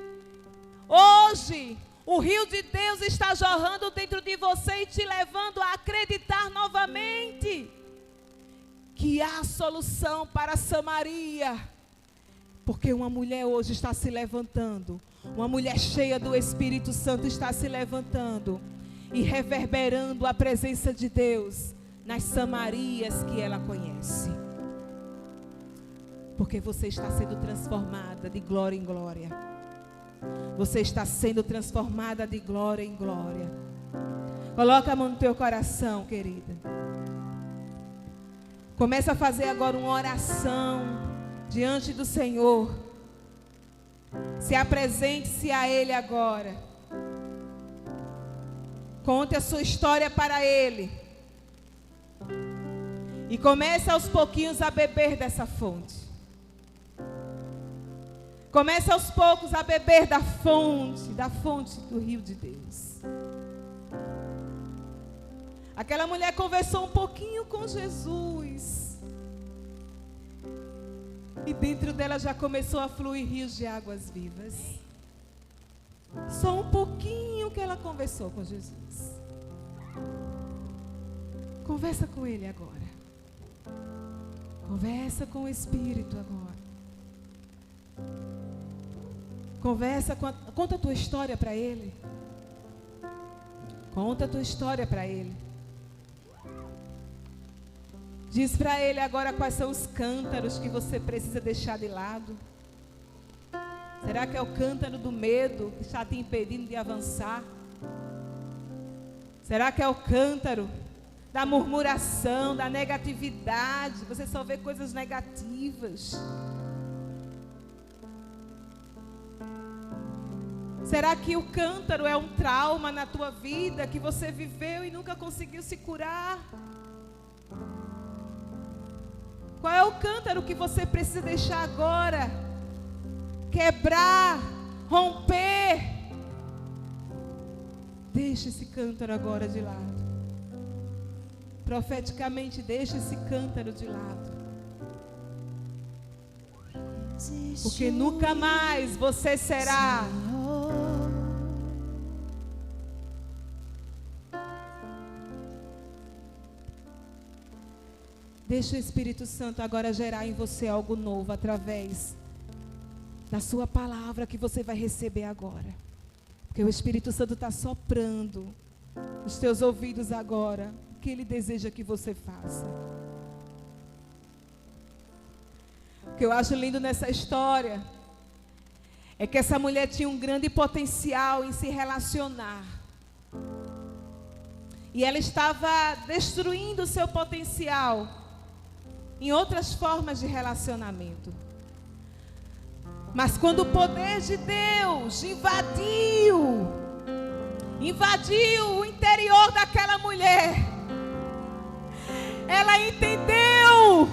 Hoje, o rio de Deus está jorrando dentro de você e te levando a acreditar novamente que há solução para Samaria. Porque uma mulher hoje está se levantando, uma mulher cheia do Espírito Santo está se levantando e reverberando a presença de Deus nas Samarias que ela conhece. Porque você está sendo transformada de glória em glória. Você está sendo transformada de glória em glória. Coloca a mão no teu coração, querida. Começa a fazer agora uma oração diante do Senhor. Se apresente-se a Ele agora. Conte a sua história para Ele. E comece aos pouquinhos a beber dessa fonte. Comece aos poucos a beber da fonte do rio de Deus. Aquela mulher conversou um pouquinho com Jesus. E dentro dela já começou a fluir rios de águas vivas. Só um pouquinho que ela conversou com Jesus. Conversa com Ele agora. Conversa com o Espírito agora. Conta a tua história para Ele. Conta a tua história para Ele. Diz para Ele agora quais são os cântaros que você precisa deixar de lado. Será que é o cântaro do medo que está te impedindo de avançar? Será que é o cântaro da murmuração, da negatividade? Você só vê coisas negativas. Será que o cântaro é um trauma na tua vida que você viveu e nunca conseguiu se curar? Qual é o cântaro que você precisa deixar agora? Quebrar, romper. Deixa esse cântaro agora de lado. Profeticamente, deixa esse cântaro de lado. Porque nunca mais você será Deixa o Espírito Santo agora gerar em você algo novo através da sua palavra que você vai receber agora. Porque o Espírito Santo está soprando os teus ouvidos agora o que Ele deseja que você faça. O que eu acho lindo nessa história é que essa mulher tinha um grande potencial em se relacionar. E ela estava destruindo o seu potencial em outras formas de relacionamento. Mas quando o poder de Deus invadiu o interior daquela mulher, ela entendeu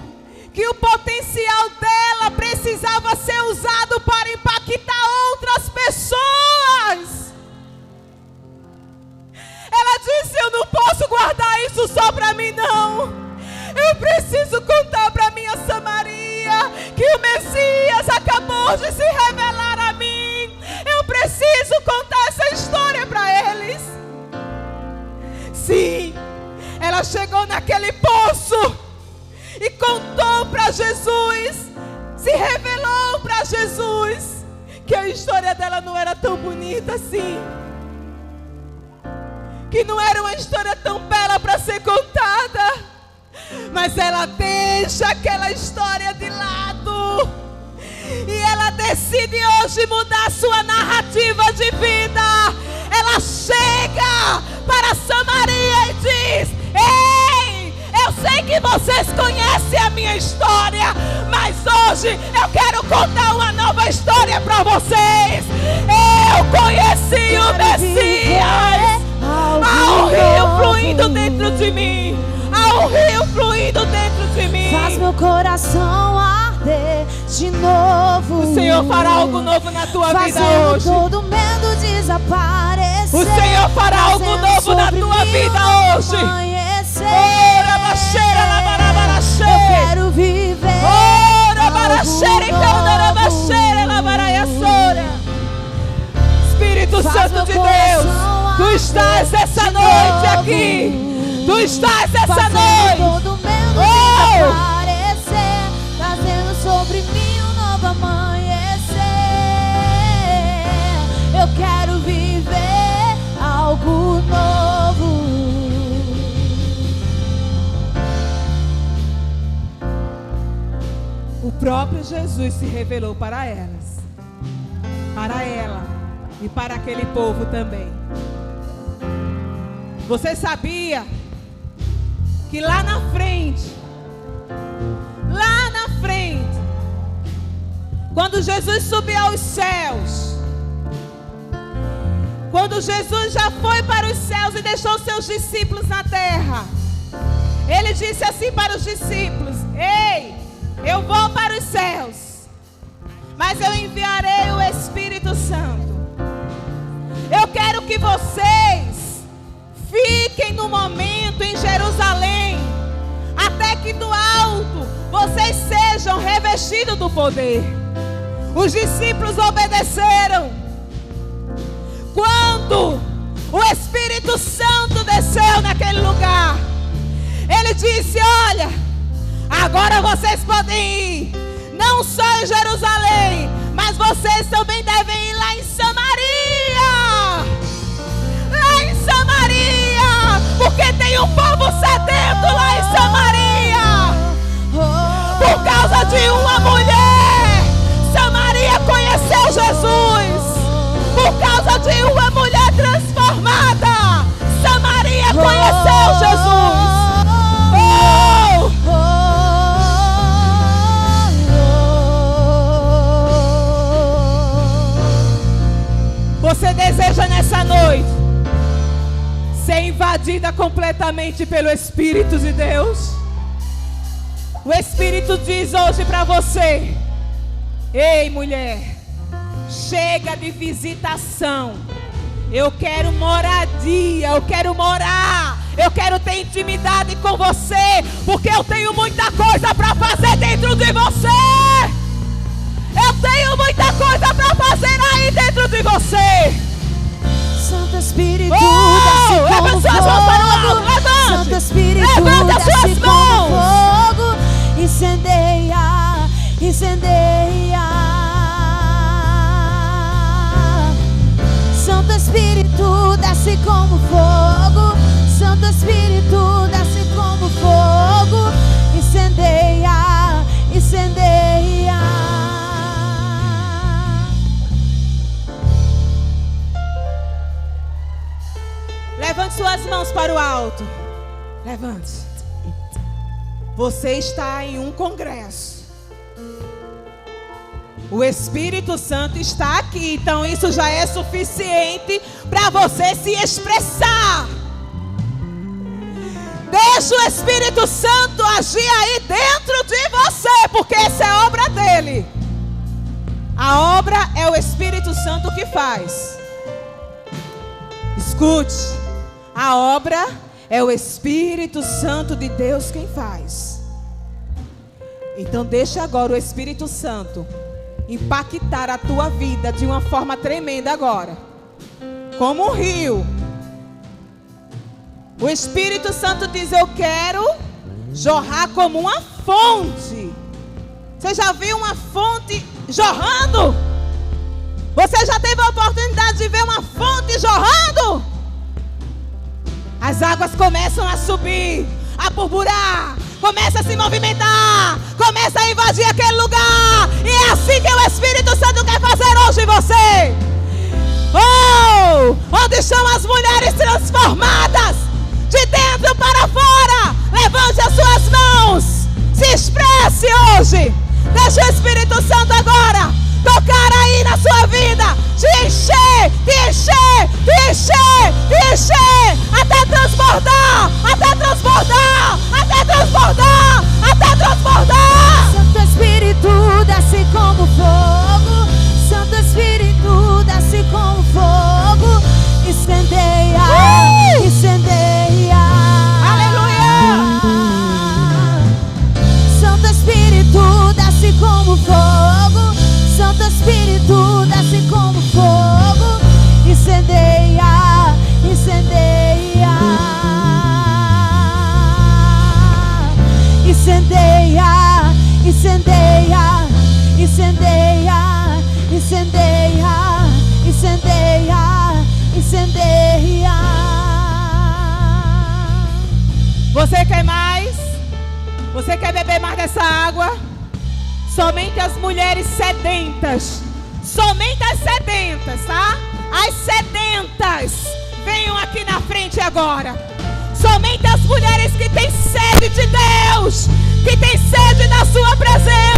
que o potencial dela precisava ser usado para impactar outras pessoas. Ela disse: eu não posso guardar isso só para mim, não. Eu preciso contar para minha Samaria que o Messias acabou de se revelar a mim. Eu preciso contar essa história para eles. Sim, ela chegou naquele poço e contou para Jesus, se revelou para Jesus que a história dela não era tão bonita assim. que não era uma história tão bela para ser contada, mas ela deixa aquela história de lado e ela decide hoje mudar sua narrativa de vida. Ela chega para Samaria e diz: ei, eu sei que vocês conhecem a minha história, mas hoje eu quero contar uma nova história para vocês. Eu conheci o Messias. Há um rio fluindo dentro de mim. Há um rio fluindo dentro de mim. Faz meu coração arder de novo. O Senhor fará algo novo na tua vida hoje. Todo medo desaparecer. O Senhor fará algo novo na tua vida hoje. Ora, baixeira, labarabaxê. Eu quero viver. Ora, baraxeira, então, ora, baixeira, labaraiaçora. Espírito Santo de Deus, tu estás essa noite aqui. Tu estás essa noite. Todo medo desaparecer, trazendo sobre mim um novo amanhecer. Eu quero viver algo novo. O próprio Jesus se revelou para elas, para ela e para aquele povo também. Você sabia que lá na frente, quando Jesus subiu aos céus, quando Jesus já foi para os céus e deixou seus discípulos na terra, ele disse assim para os discípulos: ei, eu vou para os céus, mas eu enviarei o Espírito Santo. Eu quero que vocês fiquem no momento em Jerusalém, até que do alto vocês sejam revestidos do poder. Os discípulos obedeceram. Quando o Espírito Santo desceu naquele lugar, ele disse: olha, agora vocês podem ir, não só em Jerusalém, mas vocês também devem ir lá em Samaria. Lá em Samaria, porque tem um povo sedento lá em Samaria. Por causa de uma mulher, Samaria conheceu Jesus. Por causa de uma mulher transformada, Samaria conheceu Jesus. Você deseja nessa noite ser invadida completamente pelo Espírito de Deus? O Espírito diz hoje para você: ei, mulher, chega de visitação. Eu quero moradia, eu quero morar, eu quero ter intimidade com você, porque eu tenho muita coisa para fazer dentro de você. Eu tenho muita coisa para fazer aí dentro de você. Santo Espírito, desce como fogo. Santo Espírito, desce como fogo. Incendeia, incendeia. Santo Espírito, desce como fogo. Santo Espírito, desce como fogo. Incendeia, incendeia. Levante suas mãos para o alto. Levante. Você está em um congresso. O Espírito Santo está aqui. Então isso já é suficiente para você se expressar. Deixa o Espírito Santo agir aí dentro de você, porque essa é a obra dele. A obra é o Espírito Santo que faz. Escute. A obra é o Espírito Santo de Deus quem faz. Então deixa agora o Espírito Santo impactar a tua vida de uma forma tremenda agora. Como um rio. O Espírito Santo diz: eu quero jorrar como uma fonte. Você já viu uma fonte jorrando? Você já teve a oportunidade de ver uma fonte jorrando? As águas começam a subir, a burburar, começa a se movimentar, começa a invadir aquele lugar. E é assim que o Espírito Santo quer fazer hoje em você. Oh, onde estão as mulheres transformadas? De dentro para fora. Levante as suas mãos. Se expresse hoje. Deixa o Espírito Santo agora tocar aí na sua vida. Te encher, te encher, te encher, te encher. Até transbordar, até transbordar, até transbordar, até transbordar. Santo Espírito, desce como fogo. Santo Espírito, desce como fogo. Incendeia, incendeia. Aleluia. Santo Espírito, desce como fogo. Santo Espírito, desce como fogo. Incendeia, incendeia. Incendeia, incendeia, incendeia, incendeia, incendeia, incendeia. Você quer mais? Você quer beber mais dessa água? Somente as mulheres sedentas. Somente as sedentas, tá? As sedentas. Venham aqui na frente agora. Somente as mulheres que têm sede de Deus, que têm sede da sua presença.